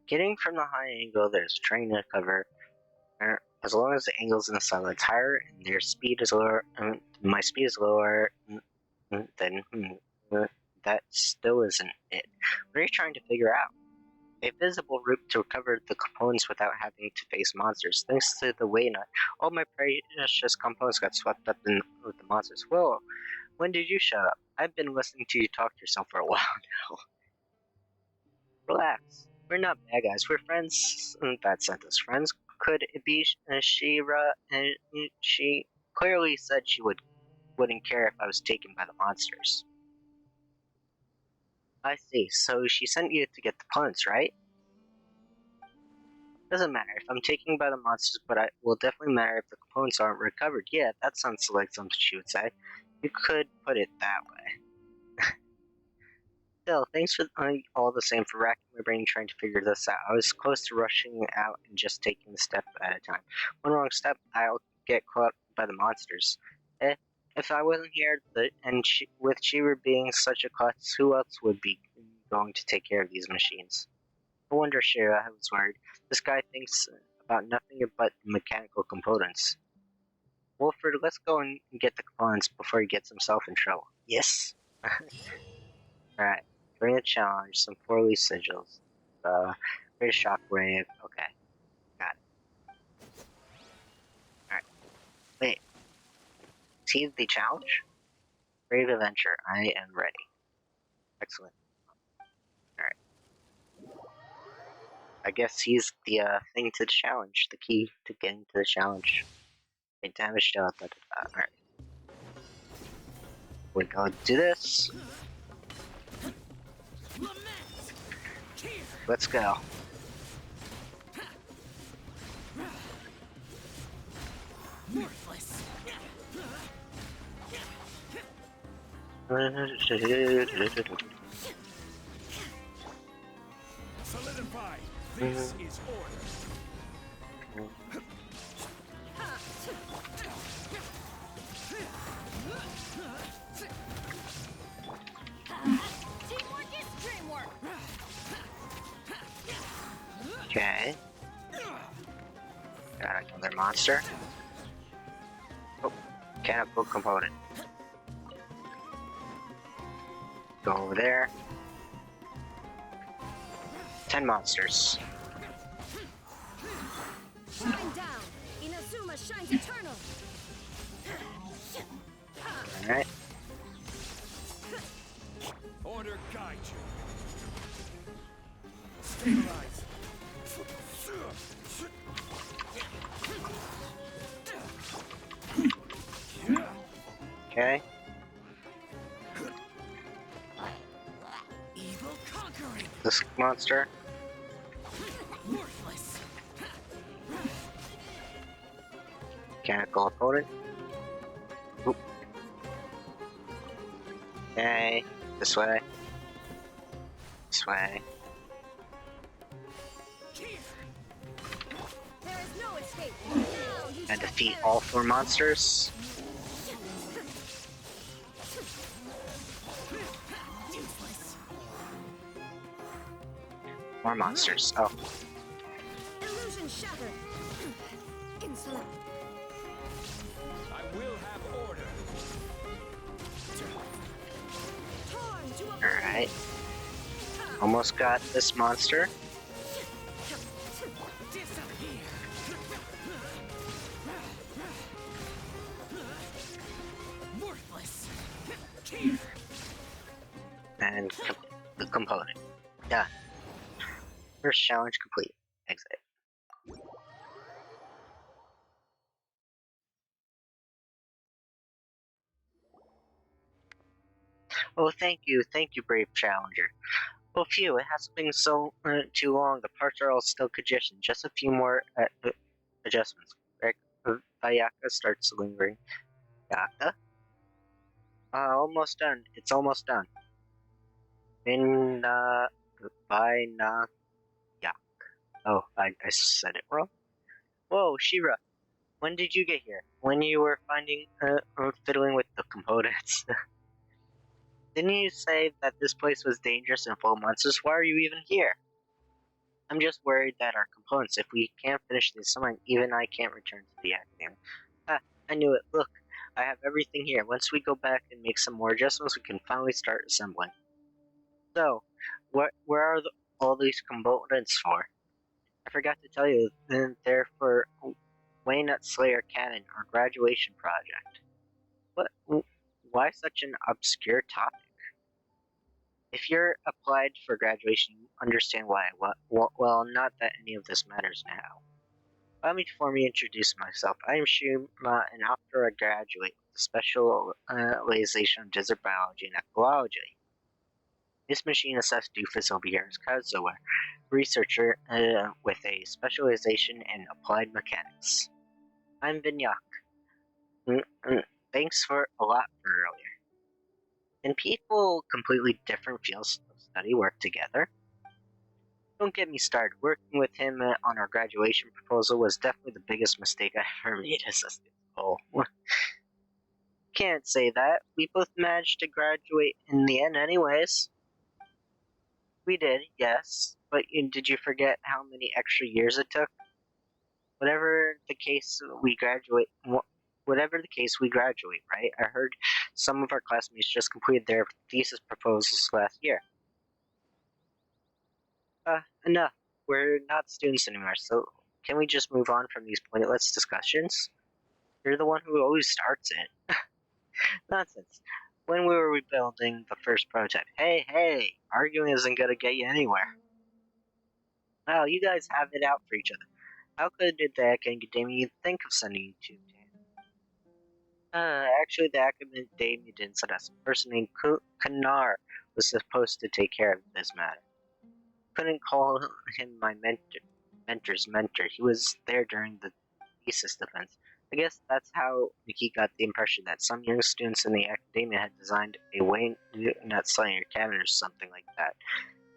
[SPEAKER 2] Getting from the high angle, there's a train to cover. As long as the angle's in the sunlight's higher and their speed is lower, my speed is lower, then that still isn't it. What are you trying to figure out? A visible route to recover the components without having to face monsters. Thanks to the Waynut, all my precious components got swept up with the monsters. Whoa, when did you shut up? I've been listening to you talk to yourself for a while now. Relax. We're not bad guys. We're friends. That sentence. Friends. Could it be Shira? And she clearly said she wouldn't care if I was taken by the monsters. I see. So she sent you to get the plants, right? Doesn't matter if I'm taken by the monsters, but it will definitely matter if the components aren't recovered. Yeah, that sounds like something she would say. You could put it that way. Still, thanks for all the same for racking my brain trying to figure this out. I was close to rushing out and just taking a step at a time. One wrong step, I'll get caught by the monsters. If I wasn't here, with Cheever being such a klutz, who else would be going to take care of these machines? No wonder Shira was worried. This guy thinks about nothing but mechanical components. Wolford, let's go and get the components before he gets himself in trouble. Yes. Alright. Bring a challenge, some 4-leaf sigils. Great shockwave. Okay. Got it. Alright. Wait. See the challenge? Brave adventure. I am ready. Excellent. Alright. I guess he's the thing to the challenge. The key to getting to the challenge. Okay, damage dealt. Alright. We're gonna do this. Let's go.
[SPEAKER 5] Worthless.
[SPEAKER 8] Solidify. This is order.
[SPEAKER 9] Teamwork is dreamwork.
[SPEAKER 2] Okay. God, I can never monster. Oh, can't have book component. Go over there. 10 monsters.
[SPEAKER 9] Shine down. Inazuma shines eternal.
[SPEAKER 2] Alright.
[SPEAKER 8] Order guide you. Stabilize.
[SPEAKER 2] Okay.
[SPEAKER 5] Evil conquering.
[SPEAKER 2] This monster.
[SPEAKER 5] Worthless.
[SPEAKER 2] Mechanical opponent. Oop. Okay. This way. This way.
[SPEAKER 9] There is no escape. Now you
[SPEAKER 2] And
[SPEAKER 9] shall
[SPEAKER 2] defeat
[SPEAKER 9] perish.
[SPEAKER 2] all 4 monsters.
[SPEAKER 5] Useless.
[SPEAKER 2] More monsters. Oh.
[SPEAKER 9] Illusion shattered. Insolent.
[SPEAKER 8] I will have order.
[SPEAKER 9] Torn to oblivion.
[SPEAKER 2] Alright. Almost got this monster.
[SPEAKER 5] Disappear. Worthless. Here.
[SPEAKER 2] And the component. Done. First challenge complete. Exit. Oh, thank you, brave challenger. Well, phew, it hasn't been so too long. The parts are all still congestion. Just a few more adjustments. Vayaka starts lingering. Yaka? Almost done. It's almost done. Vayna Yak. Oh, I said it wrong. Whoa, Shira. When did you get here? When you were fiddling with the components. Didn't you say that this place was dangerous and full of monsters? Why are you even here? I'm just worried that our components, if we can't finish the assignment, even I can't return to the academy. Ah, I knew it. Look, I have everything here. Once we go back and make some more adjustments, we can finally start assembling. So, where are all these components for? I forgot to tell you, they're for Waynut Slayer Cannon, our graduation project. What? Why such an obscure topic? If you're applied for graduation, you understand why. Well, not that any of this matters now. Allow me to formally introduce myself. I am Shima, an opera graduate with a specialization in desert biology and ecology. This machine assessed doofus over here is Kazuo, a researcher with a specialization in applied mechanics. I'm Vinyak. Thanks for a lot for earlier. Can people completely different fields of study work together? Don't get me started. Working with him on our graduation proposal was definitely the biggest mistake I ever made as a student. Oh, can't say that. We both managed to graduate in the end anyways. We did, yes. But did you forget how many extra years it took? Whatever the case, we graduate. Whatever the case, we graduate, right? I heard some of our classmates just completed their thesis proposals last year. Enough. We're not students anymore, so can we just move on from these pointless discussions? You're the one who always starts it. Nonsense. When we were rebuilding the first prototype, hey, arguing isn't gonna get you anywhere. Wow, you guys have it out for each other. How could the academia think of sending you to actually the academia didn't send us. A person named Kanar was supposed to take care of this matter. Couldn't call him my mentor's mentor. He was there during the thesis defense. I guess that's how Nikki got the impression that some young students in the academia had designed a way not selling your cannon or something like that.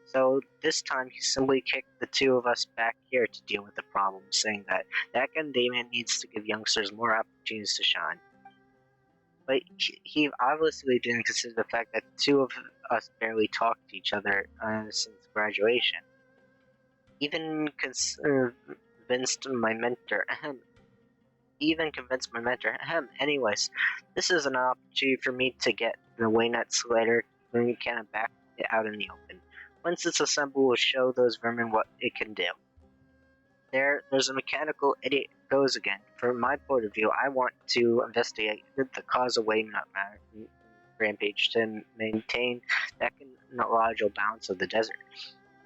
[SPEAKER 2] So this time he simply kicked the two of us back here to deal with the problem, saying that the academia needs to give youngsters more opportunities to shine. But he obviously didn't consider the fact that the two of us barely talked to each other since graduation. Even convinced my mentor even convinced my mentor. Anyways, this is an opportunity for me to get the Waynuts later when we can back it out in the open. Once it's assembled, we'll show those vermin what it can do. There's a mechanical idiot goes again. From my point of view, I want to investigate the cause of Waynut rampage to maintain the ecological balance of the desert.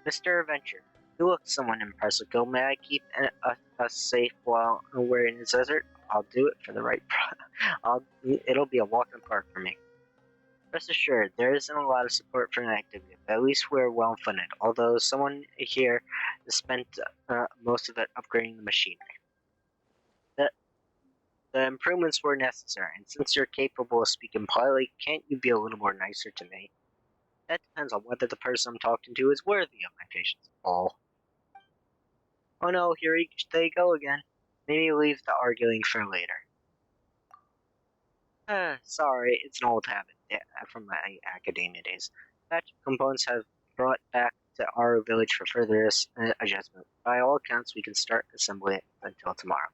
[SPEAKER 2] Mr. Adventure, you look somewhat impressive. Go, may I keep us safe while we're in the desert? I'll do it for the right it'll be a walk in the park for me. Rest assured, there isn't a lot of support for an activity, but at least we're well funded, although someone here has spent most of it upgrading the machinery. The improvements were necessary, and since you're capable of speaking politely, can't you be a little more nicer to me? That depends on whether the person I'm talking to is worthy of my patience. Oh no, here they go again. Maybe leave the arguing for later. Sorry, it's an old habit from my academia days. Batch components have brought back to our village for further adjustment. By all accounts, we can start assembly until tomorrow.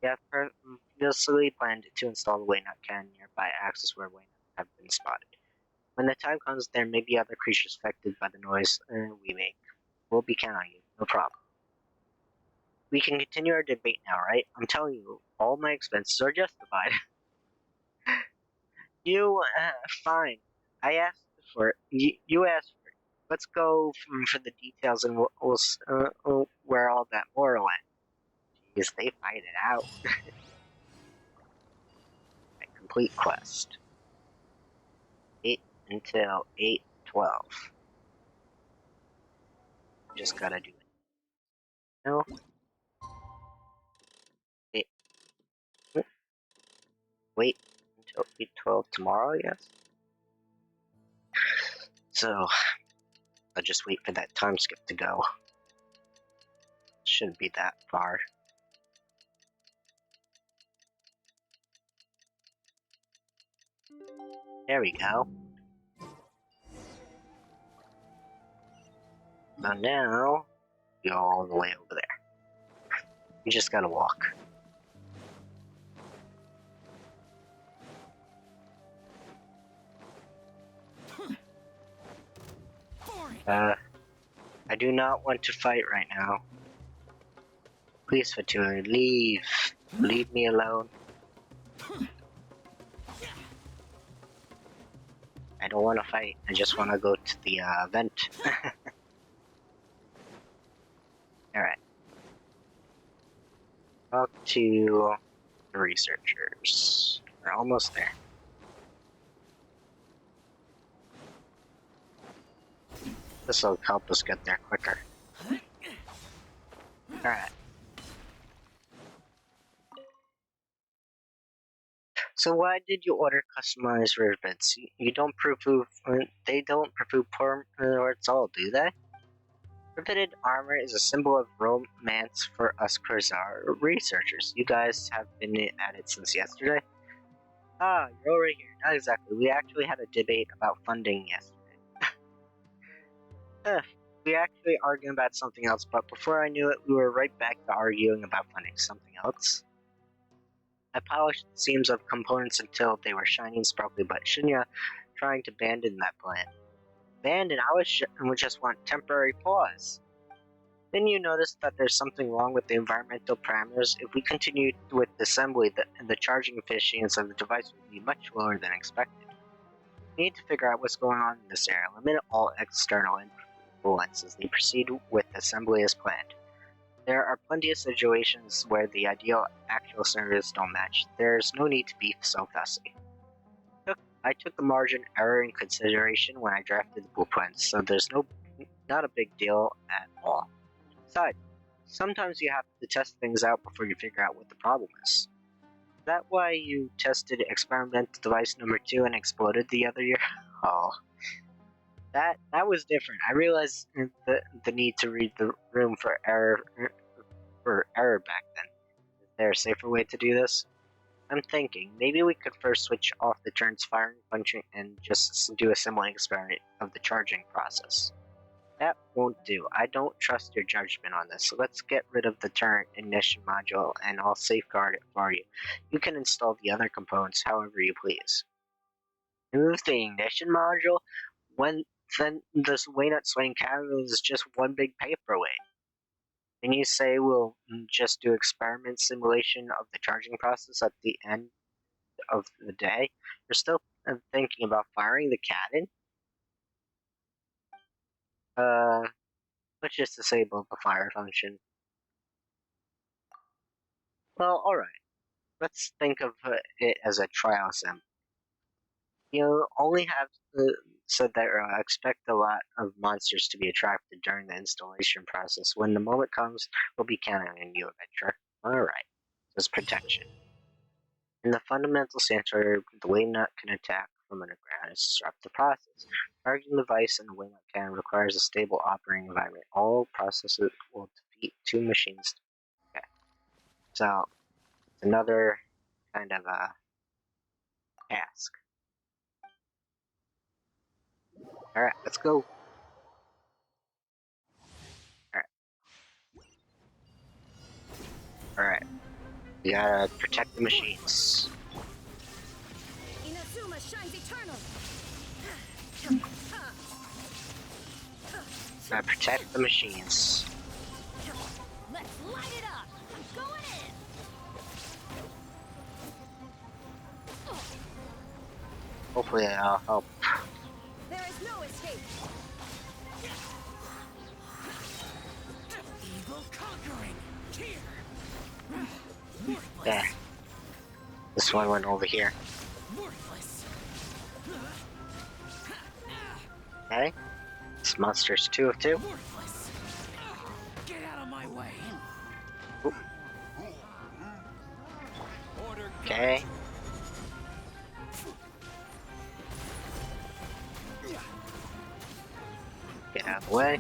[SPEAKER 2] We have previously planned to install the Waynut cannon nearby access where Waynuts have been spotted. When the time comes, there may be other creatures affected by the noise we make. We'll be counting on you, no problem. We can continue our debate now, right? I'm telling you, all my expenses are justified. Fine. I asked for it. You asked for it. Let's go for the details and where all that moral went. Jeez, they fight it out. A complete quest. 8 until 8:12. Just gotta do it. No. Wait. Wait until 8:12 tomorrow, I guess? So, I'll just wait for that time skip to go. Shouldn't be that far. There we go. So now, go all the way over there. You just gotta walk. I do not want to fight right now. Please, Fatui, leave. Leave me alone. I don't want to fight. I just want to go to the event. Alright. Talk to the researchers. We're almost there. This will help us get there quicker. Alright. So why did you order customized ribbons? You don't prove they don't prove poor it's all, do they? Riveted armor is a symbol of romance for us Kurzar researchers. You guys have been at it since yesterday? Ah, you're over here. Not exactly. We actually had a debate about funding yesterday. We actually argued about something else, but before I knew it, we were right back to arguing about funding something else. I polished the seams of components until they were shiny and sparkly, but Shinya trying to abandon that plan. Abandon? I would just want temporary pause. Then you notice that there's something wrong with the environmental parameters. If we continued with assembly, the charging efficiency of the device would be much lower than expected. We need to figure out what's going on in this area, limit all external influences, and proceed with assembly as planned. There are plenty of situations where the ideal actual scenarios don't match. There's no need to be so fussy. I took the margin error in consideration when I drafted the blueprints, so there's not a big deal at all. Besides, sometimes you have to test things out before you figure out what the problem is. Is that why you tested experimental device number 2 and exploded the other year? Oh. That was different. I realized the need to read the room for error back then. Is there a safer way to do this? I'm thinking maybe we could first switch off the turns firing, punching, and just do a similar experiment of the charging process. That won't do. I don't trust your judgment on this. So let's get rid of the turret ignition module and I'll safeguard it for you. You can install the other components however you please. Remove the ignition module? When then this Waynut Swing Cavern is just one big paperweight. And you say we'll just do experiment simulation of the charging process at the end of the day? You're still thinking about firing the cannon? Let's just disable the fire function. Well, alright. Let's think of it as a trial sim. You only have said that expect a lot of monsters to be attracted during the installation process. When the moment comes, we'll be counting on you, adventurer. Alright. There's protection. In the fundamental sensor, the waynut can attack from underground and disrupt the process. Targeting the device and the waynut cannon requires a stable operating environment. All processes will defeat two machines. Okay. So, it's another kind of a task. Alright, let's go. Alright. Alright. We gotta protect the machines.
[SPEAKER 9] Inazuma shines eternal.
[SPEAKER 2] Gotta protect the machines.
[SPEAKER 9] Let's light it up. I'm going in.
[SPEAKER 2] Hopefully that'll help.
[SPEAKER 9] There is no escape.
[SPEAKER 5] Evil conquering. Here.
[SPEAKER 2] Yeah. This one went over here.
[SPEAKER 5] Worthless.
[SPEAKER 2] Okay. It's monsters 2 of 2.
[SPEAKER 5] Worthless. Get out of my way.
[SPEAKER 2] Oop.
[SPEAKER 8] Order.
[SPEAKER 2] Okay. Get out of the way.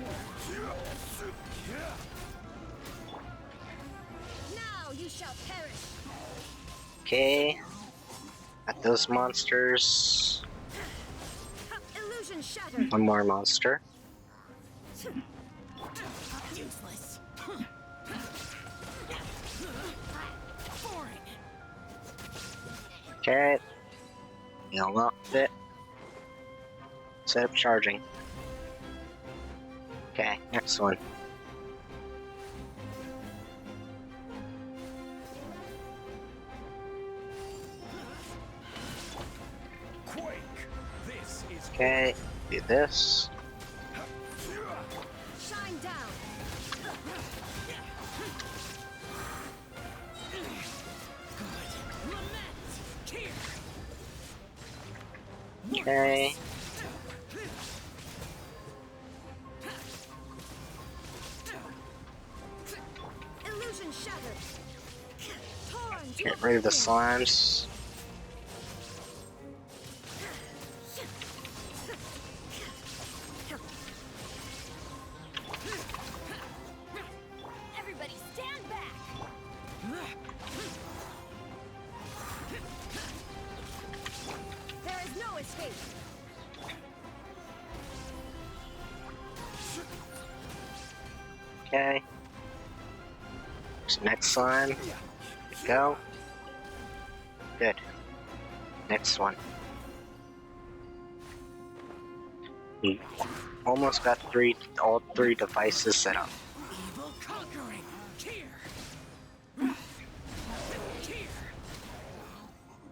[SPEAKER 9] Now you shall perish.
[SPEAKER 2] Okay. Got those monsters.
[SPEAKER 9] Illusion shattered.
[SPEAKER 2] One more monster.
[SPEAKER 5] Useless. Boring.
[SPEAKER 2] Okay. You unlocked it. Set up charging. Okay, next one.
[SPEAKER 8] Quake. This is
[SPEAKER 2] Okay, do this.
[SPEAKER 9] Shine down.
[SPEAKER 2] Okay.
[SPEAKER 9] Illusion shattered. Torn to
[SPEAKER 2] Get rid of the
[SPEAKER 9] oblivion.
[SPEAKER 2] slimes.
[SPEAKER 9] Everybody stand back. There is no escape.
[SPEAKER 2] Okay. There's the next slime. There we go. Good. Next one. We almost got all three devices set up.
[SPEAKER 5] Evil conquering. Here. Here.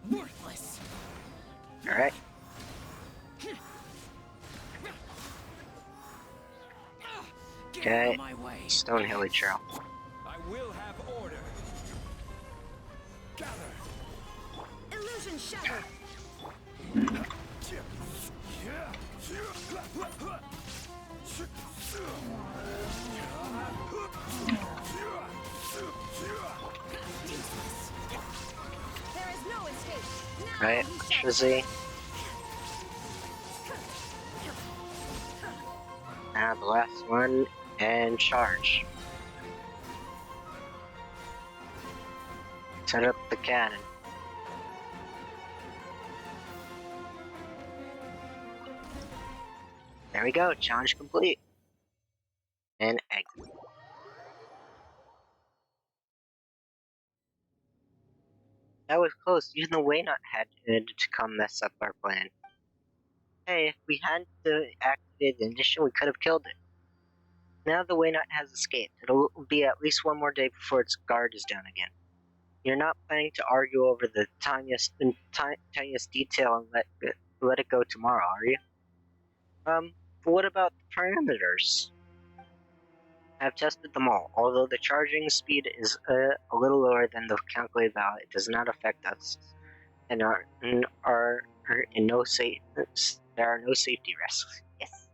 [SPEAKER 5] Worthless.
[SPEAKER 2] Alright.
[SPEAKER 5] Get out
[SPEAKER 2] Okay.
[SPEAKER 5] of my way.
[SPEAKER 2] Stonehilly Trail.
[SPEAKER 8] I will have order. Gather.
[SPEAKER 9] Illusion shattered. There is no escape. Now
[SPEAKER 2] Right,
[SPEAKER 9] you shall
[SPEAKER 2] Shizzy. Now the last one, and charge. Set up the cannon. There we go, challenge complete. and exit. That was close. Even the Waynot had to come mess up our plan. Hey, if we hadn't activated the ignition, we could have killed it. Now the Waynot has escaped. It'll be at least one more day before its guard is down again. You're not planning to argue over the tiniest detail and let it go tomorrow, are you? What about the parameters? I've tested them all. Although the charging speed is a little lower than the calculated value, it does not affect us, and are in no there are no safety risks. Yes.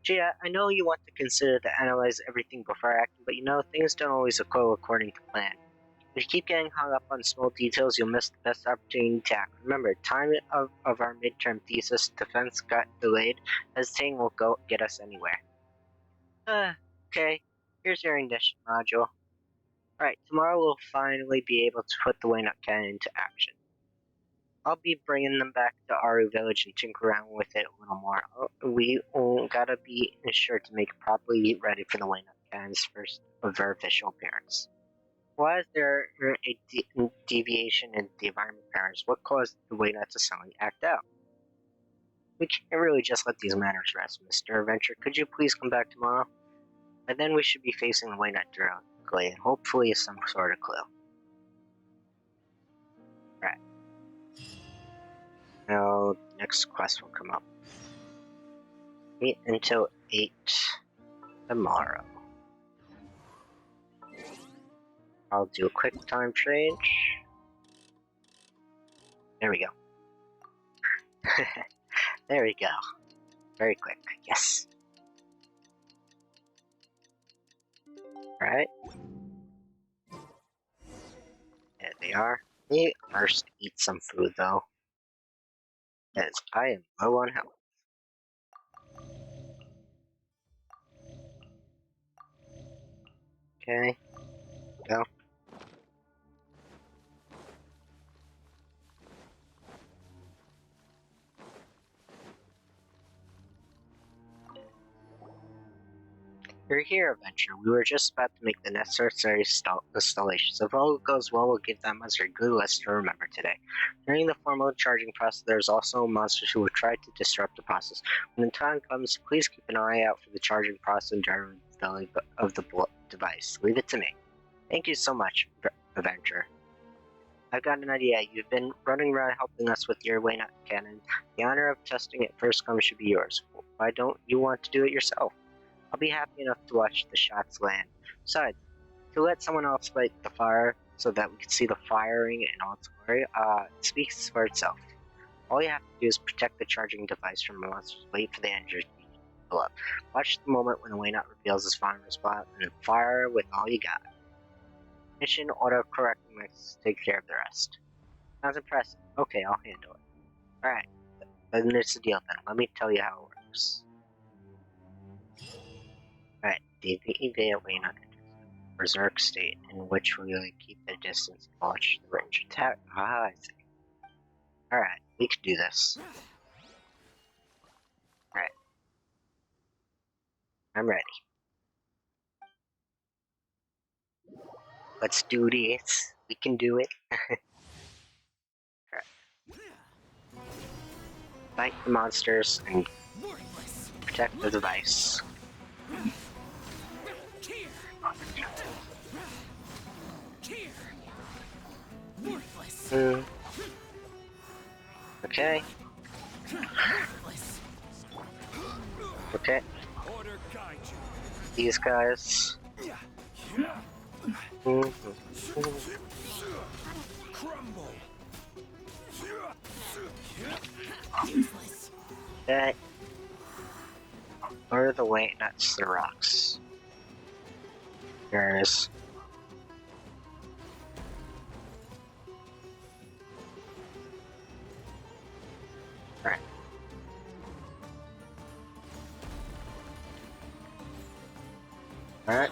[SPEAKER 2] Gia, I know you want to consider to analyze everything before acting, but you know things don't always go according to plan. If you keep getting hung up on small details, you'll miss the best opportunity to act. Remember, time of our midterm thesis defense got delayed, hesitating will get us anywhere. Okay. Here's your ignition module. Alright, tomorrow we'll finally be able to put the Waynut cannon into action. I'll be bringing them back to Aru Village and tinker around with it a little more. We gotta be sure to make it properly ready for the Waynut cannon's first of our official appearance. Why is there a deviation in the environment patterns? What caused the Waynut to suddenly act out? We can't really just let these matters rest, Mr. Adventure. Could you please come back tomorrow? And then we should be facing the Waynut directly, and hopefully some sort of clue. Right. Now, next quest will come up. Wait until 8 tomorrow. I'll do a quick time change. There we go. There we go. Very quick. Yes. Alright. There they are. Let me first eat some food though, as I am low on health. Okay. Go. You're here, Adventure. We were just about to make the necessary installations. If all goes well, we'll give that monster a good list to remember today. During the formal charging process, there's also monsters who will try to disrupt the process. When the time comes, please keep an eye out for the charging process and durability of the device. Leave it to me. Thank you so much, Adventure. I've got an idea. You've been running around helping us with your Waynut cannon. The honor of testing it first come should be yours. Why don't you want to do it yourself? I'll be happy enough to watch the shots land. Besides, to let someone else fight the fire so that we can see the firing in all its glory, speaks for itself. All you have to do is protect the charging device from monsters, wait for the engine to blow up. Watch the moment when the Waynut reveals its final spot, and then fire with all you got. Mission auto-correcting mix take care of the rest. Sounds impressive. Okay, I'll handle it. Alright, then it's the deal then. Let me tell you how it works. Alright, the Waynut berserk state in which we really keep the distance and watch the range attack. I see. Alright, we can do this. Alright. I'm ready. Let's do this. We can do it. Alright. Fight the monsters and protect the device. Okay. Okay. These guys. Okay. Where are the Waynuts? The rocks. There it is. Alright. Alright.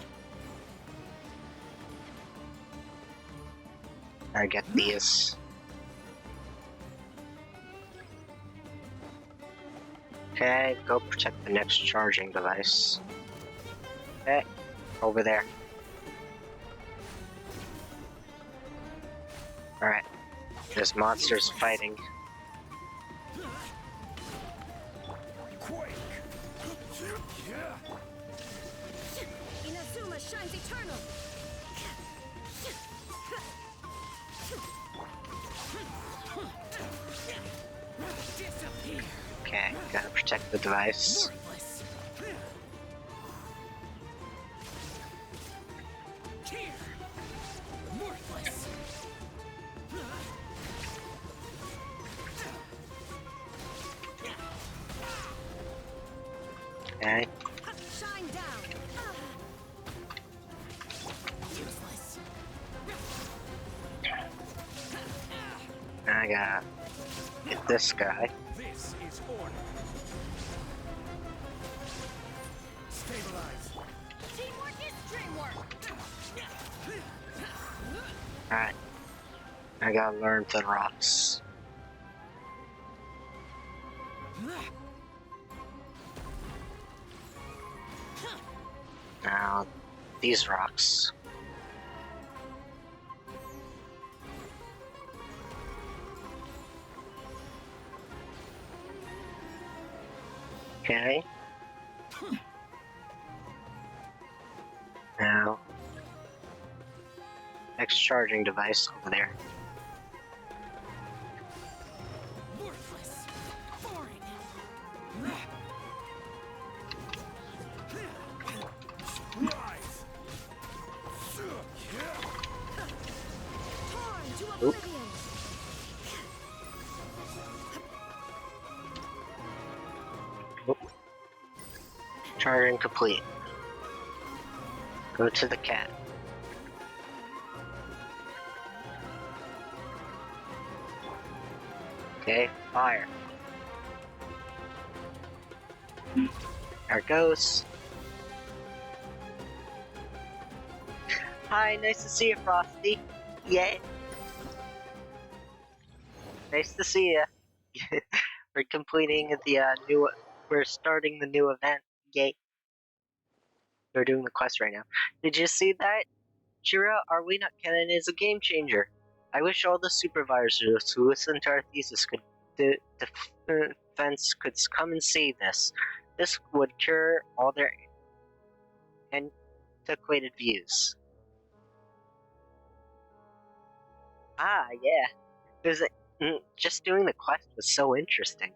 [SPEAKER 2] I get these. Okay, go protect the next charging device. Okay, over there. Alright, there's monsters fighting.
[SPEAKER 8] Quake!
[SPEAKER 9] Inazuma shines eternal!
[SPEAKER 5] Disappear.
[SPEAKER 2] Okay, gotta protect the device.
[SPEAKER 5] Worthless. Here. Worthless.
[SPEAKER 2] Okay,
[SPEAKER 9] Shine down!
[SPEAKER 5] Useless.
[SPEAKER 2] now I gotta hit this guy.
[SPEAKER 8] This is order. Stabilize.
[SPEAKER 9] Teamwork is dreamwork!
[SPEAKER 2] Alright, I gotta learn the rocks. Now, these rocks. Okay. Now, next charging device over there.
[SPEAKER 5] Worthless. Boring.
[SPEAKER 8] Rise.
[SPEAKER 9] Torn to
[SPEAKER 2] Oop.
[SPEAKER 9] oblivion!
[SPEAKER 2] Charging complete. Go to the cat. Okay, fire. There it goes. Hi, nice to see you, Frosty. Yay. Nice to see you. We're completing the we're starting the new event. Yay. We're doing the quest right now. Did you see that? Jira, our Waynut cannon is a game changer. I wish all the supervisors who listen to our thesis could defense could come and see this. This would cure all their antiquated views. Ah, yeah. There's just doing the quest was so interesting.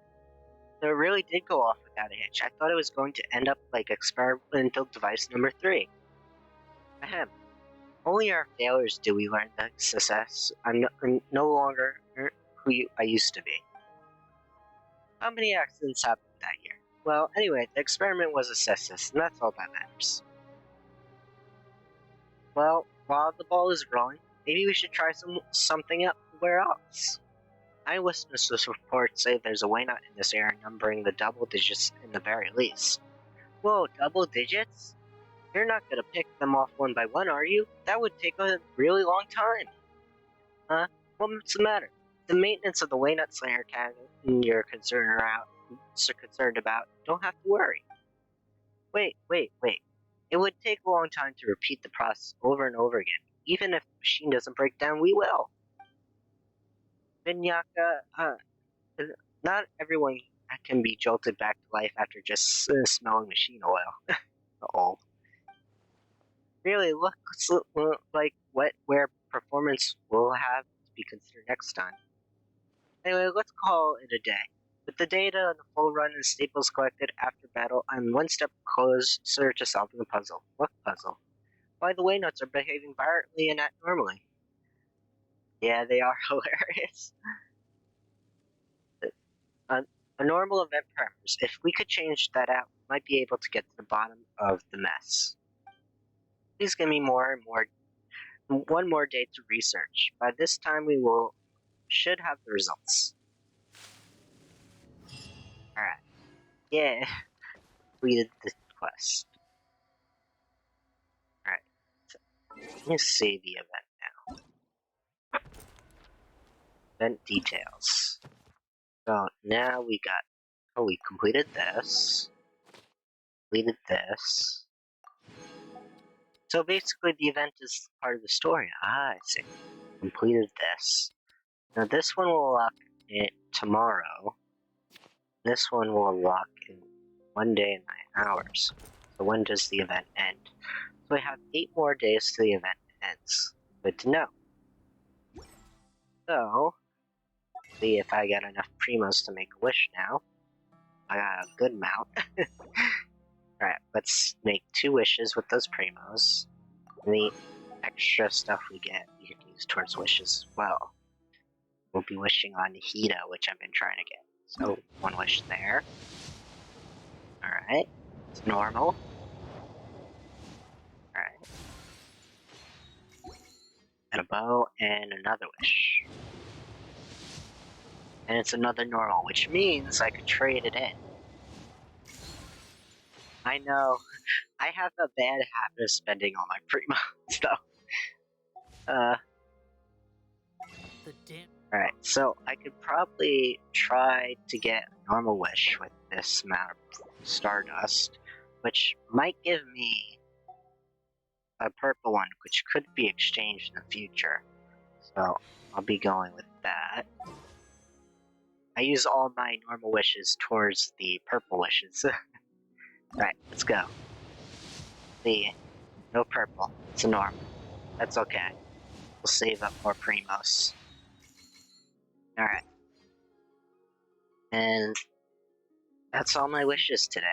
[SPEAKER 2] It really did go off without a hitch. I thought it was going to end up like experimental device number 3. Ahem. Only our failures do we learn the success. I'm no longer who I used to be. How many accidents happened that year? Well, anyway, the experiment was a success, and that's all that matters. Well, while the ball is rolling, maybe we should try something elsewhere else. Eyewitness reports say there's a Waynut in this area numbering the double digits in the very least. Whoa, double digits? You're not gonna pick them off one by one, are you? That would take a really long time. Huh? What's the matter? The maintenance of the Waynut Slayer cannon you're concerned about. Don't have to worry. Wait. It would take a long time to repeat the process over and over again. Even if the machine doesn't break down, we will. Vinyaka, not everyone can be jolted back to life after just smelling machine oil. Uh-oh. Really looks like where performance will have to be considered next time. Anyway, let's call it a day. With the data and the full run and staples collected after battle, I'm one step closer to solving the puzzle. What puzzle? Why the Waynuts are behaving violently and not normally. Yeah, they are hilarious. A normal event parameters. If we could change that out, we might be able to get to the bottom of the mess. Please give me one more day to research. By this time, should have the results. Alright. Yeah. Completed the quest. Alright. So, let me save the event now. Event details. So now we completed this. Completed this. So basically, the event is part of the story. Ah, I see. Completed this. Now this one will unlock it tomorrow. This one will unlock in 1 day and 9 hours. So when does the event end? So we have 8 more days till the event ends. Good to know. So, see if I get enough primos to make a wish now. I got a good amount. Alright, let's make 2 wishes with those primos. And the extra stuff we get, we can use towards wishes as well. We'll be wishing on Hida, which I've been trying to get. So, 1 wish there. Alright, it's normal. Alright. And a bow, and another wish. And it's another normal, which means I could trade it in. I know, I have a bad habit of spending all my primos, though. Alright, so I could probably try to get a normal wish with this amount of Stardust, which might give me a purple one, which could be exchanged in the future. So I'll be going with that. I use all my normal wishes towards the purple wishes. Alright, let's go. See, no purple. It's a normal. That's okay. We'll save up more primos. Alright. And that's all my wishes today.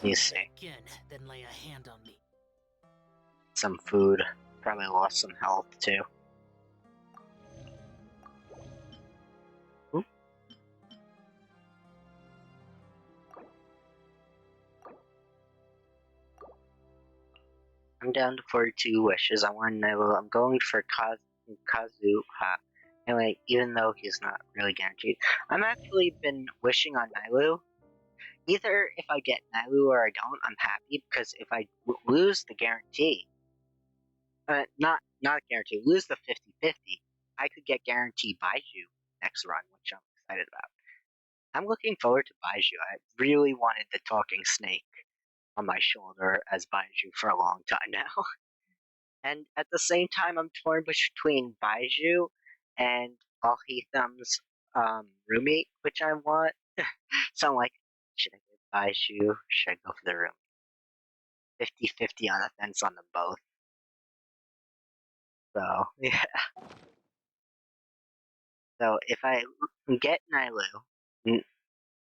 [SPEAKER 2] You see.
[SPEAKER 5] Again, then lay a hand on me.
[SPEAKER 2] Some food. Probably lost some health too. Ooh. I'm down to 42 wishes. I want Nilo. I'm going for Kazuha. Anyway, even though he's not really guaranteed. I'm actually been wishing on Nailu. Either if I get Nailu or I don't, I'm happy, because if I lose the guarantee, not guarantee, lose the 50-50, I could get guarantee Baiju next run, which I'm excited about. I'm looking forward to Baiju. I really wanted the talking snake on my shoulder as Baiju for a long time now. And at the same time, I'm torn between Baiju and Alhitham's roommate, which I want. So I'm like, should I get Baiju? Should I go for the room? 50-50 on the fence on them both. So, yeah. So if I get Nailu,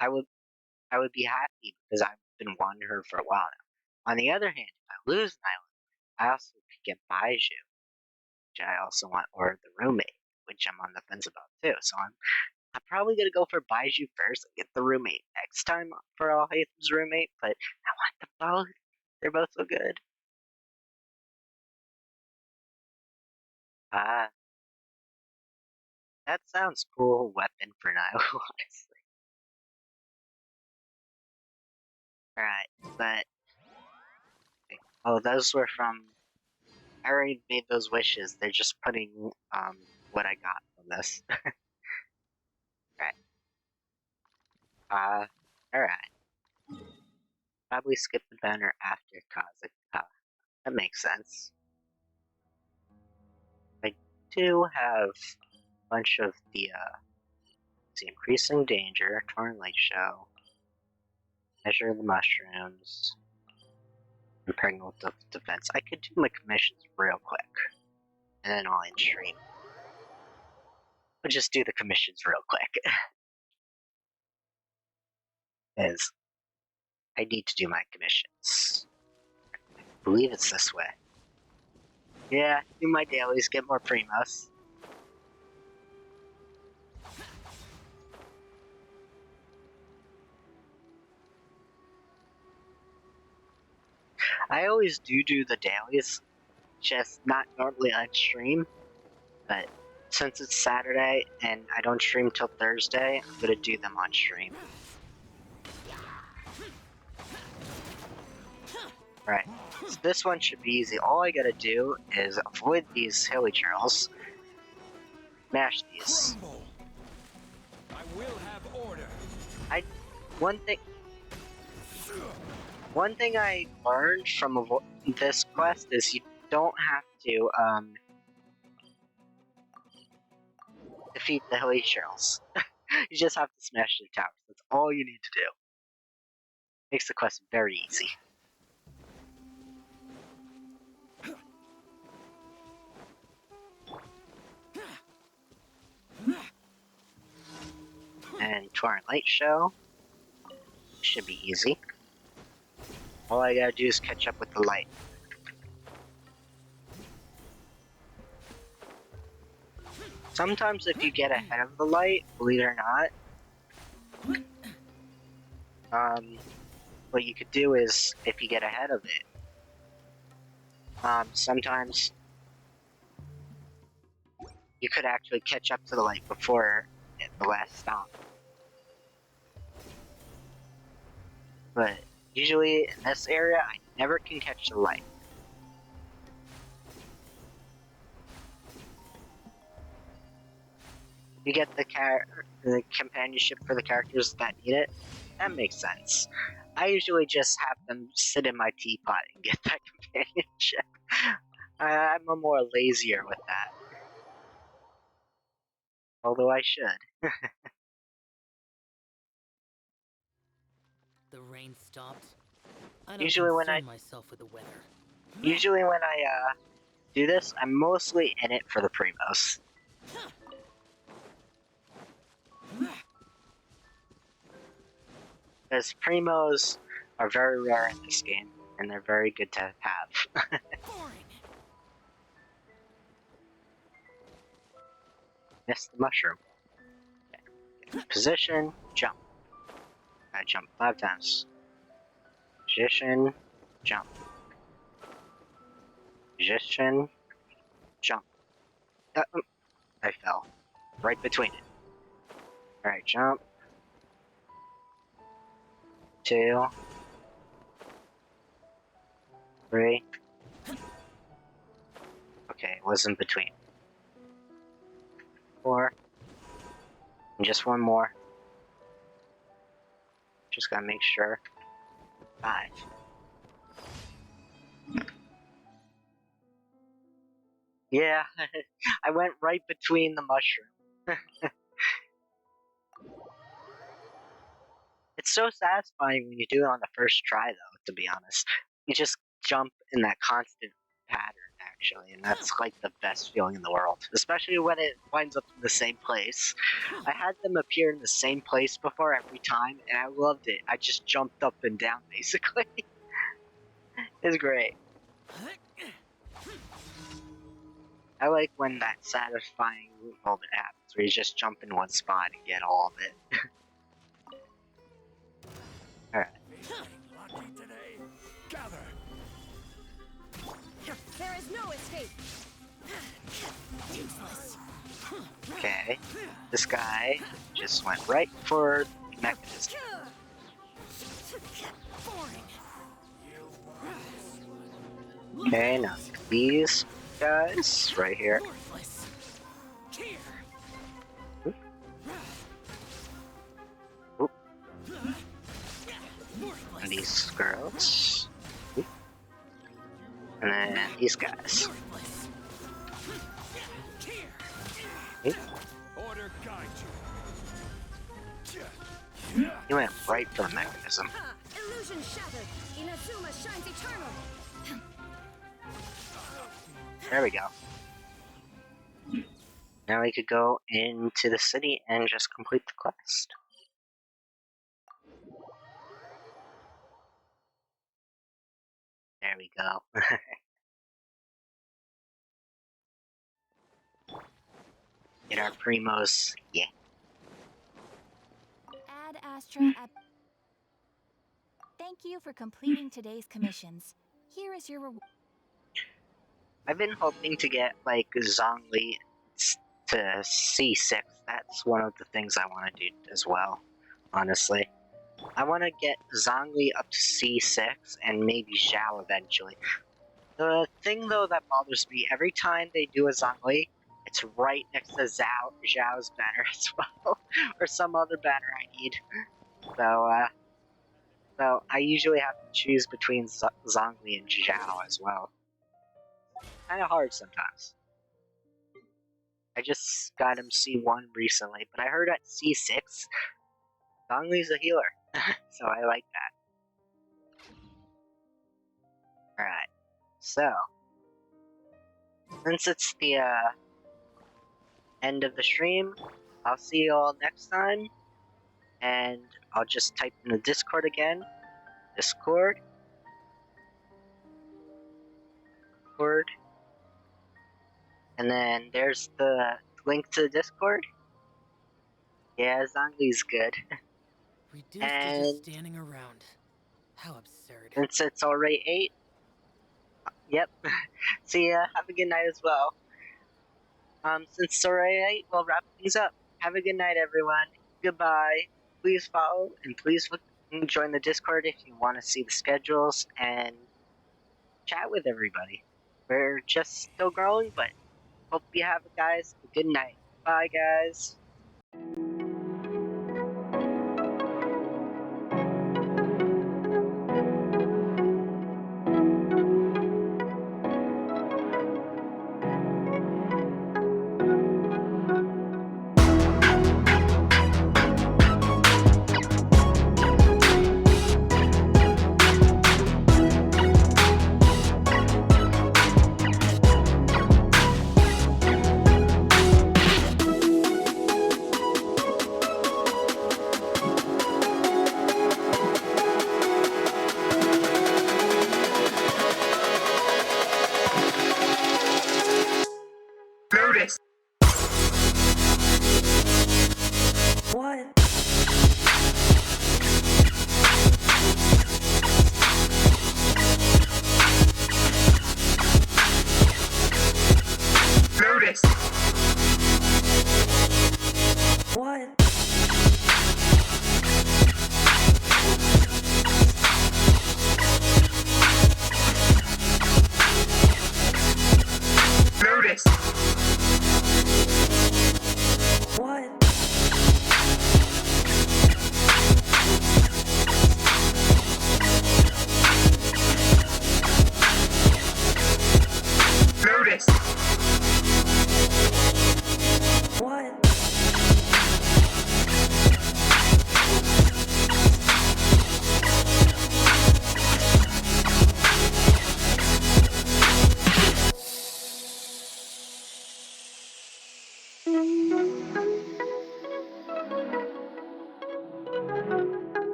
[SPEAKER 2] I would be happy because I've been wanting her for a while now. On the other hand, if I lose Nailu, I also could get Baiju, which I also want, or the roommate, which I'm on the fence about too. So I'm probably gonna go for Baiju first and get the roommate next time for Alhaitham's roommate, but I want them both. They're both so good. Ah, that sounds cool weapon for Nailu, honestly. Alright, but oh, those were from I already made those wishes. They're just putting what I got from this. Alright. Alright. Probably skip the banner after Kazuha. That makes sense. I do have a bunch of the increasing danger, torn light show, measure the mushrooms, impregnable defense. I could do my commissions real quick, and then I'll end stream. I'll just do the commissions real quick. Because I need to do my commissions. I believe it's this way. Yeah, do my dailies, get more primos. I always do the dailies, just not normally on stream, but since it's Saturday and I don't stream till Thursday, I'm gonna do them on stream. Right, so this one should be easy. All I gotta do is avoid these hilly trails, smash these.
[SPEAKER 8] I will have order.
[SPEAKER 2] One thing. One thing I learned from this quest is you don't have to defeat the hilly shells. You just have to smash the towers. That's all you need to do. Makes the quest very easy. And Torrent Light Show should be easy. All I gotta do is catch up with the light. Sometimes if you get ahead of the light, believe it or not, what you could do is, if you get ahead of it, sometimes you could actually catch up to the light before the last stop. But usually in this area, I never can catch the light. You get the companionship for the characters that need it, that makes sense. I usually just have them sit in my teapot and get that companionship. I'm a more lazier with that. Although I should.
[SPEAKER 5] The rain stopped. I don't
[SPEAKER 2] Usually when
[SPEAKER 5] concern myself with the weather.
[SPEAKER 2] I do this, I'm mostly in it for the primos. Because primos are very rare in this game, and they're very good to have. Miss the mushroom. Okay. Position, jump. I jump 5 times. Position, jump. Position, jump. I fell. Right between it. Alright, jump. 2. 3. Okay, it was in between. 4. And just one more. Just gotta make sure. 5. Yeah, I went right between the mushroom. It's so satisfying when you do it on the first try, though, to be honest. You just jump in that constant pattern, actually, and that's like the best feeling in the world. Especially when it winds up in the same place. I had them appear in the same place before every time, and I loved it. I just jumped up and down, basically. It's great. I like when that satisfying moment happens, where you just jump in one spot and get all of it. Alright.
[SPEAKER 8] Lucky today. Gather.
[SPEAKER 9] There is no escape.
[SPEAKER 2] Okay. This guy just went right for the mechanism. Okay, now these guys right here. Oop. Oop. And these girls. Oop. And then these guys. Oop.
[SPEAKER 8] Order guide you.
[SPEAKER 2] He went right for the mechanism.
[SPEAKER 9] Ha! Illusion shattered. Inazuma shines eternal.
[SPEAKER 2] There we go. Now we could go into the city and just complete the quest. There we go. Get our primos. Yeah.
[SPEAKER 6] Ad Astra at. Thank you for completing today's commissions. Here is your reward.
[SPEAKER 2] I've been hoping to get, like, Zhongli to C6. That's one of the things I want to do as well, honestly. I want to get Zhongli up to C6 and maybe Zhao eventually. The thing, though, that bothers me, every time they do a Zhongli, it's right next to Zhao's banner as well, or some other banner I need. So, So I usually have to choose between Zhongli and Zhao as well. Kind of hard sometimes. I just got him C1 recently, but I heard at C6, Zhongli's a healer, so I like that. Alright, so, since it's the end of the stream, I'll see you all next time, and I'll just type in the Discord again. Discord. And then there's the link to the Discord. Yeah, Zhongli's good.
[SPEAKER 5] Reduced to just standing around. How absurd.
[SPEAKER 2] Since it's already 8, yep. See ya. Have a good night as well. Since it's already 8, we'll wrap things up. Have a good night, everyone. Goodbye. Please follow and please join the Discord if you want to see the schedules and chat with everybody. We're just still growing, but hope you have, guys, a good night. Bye, guys.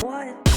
[SPEAKER 3] What?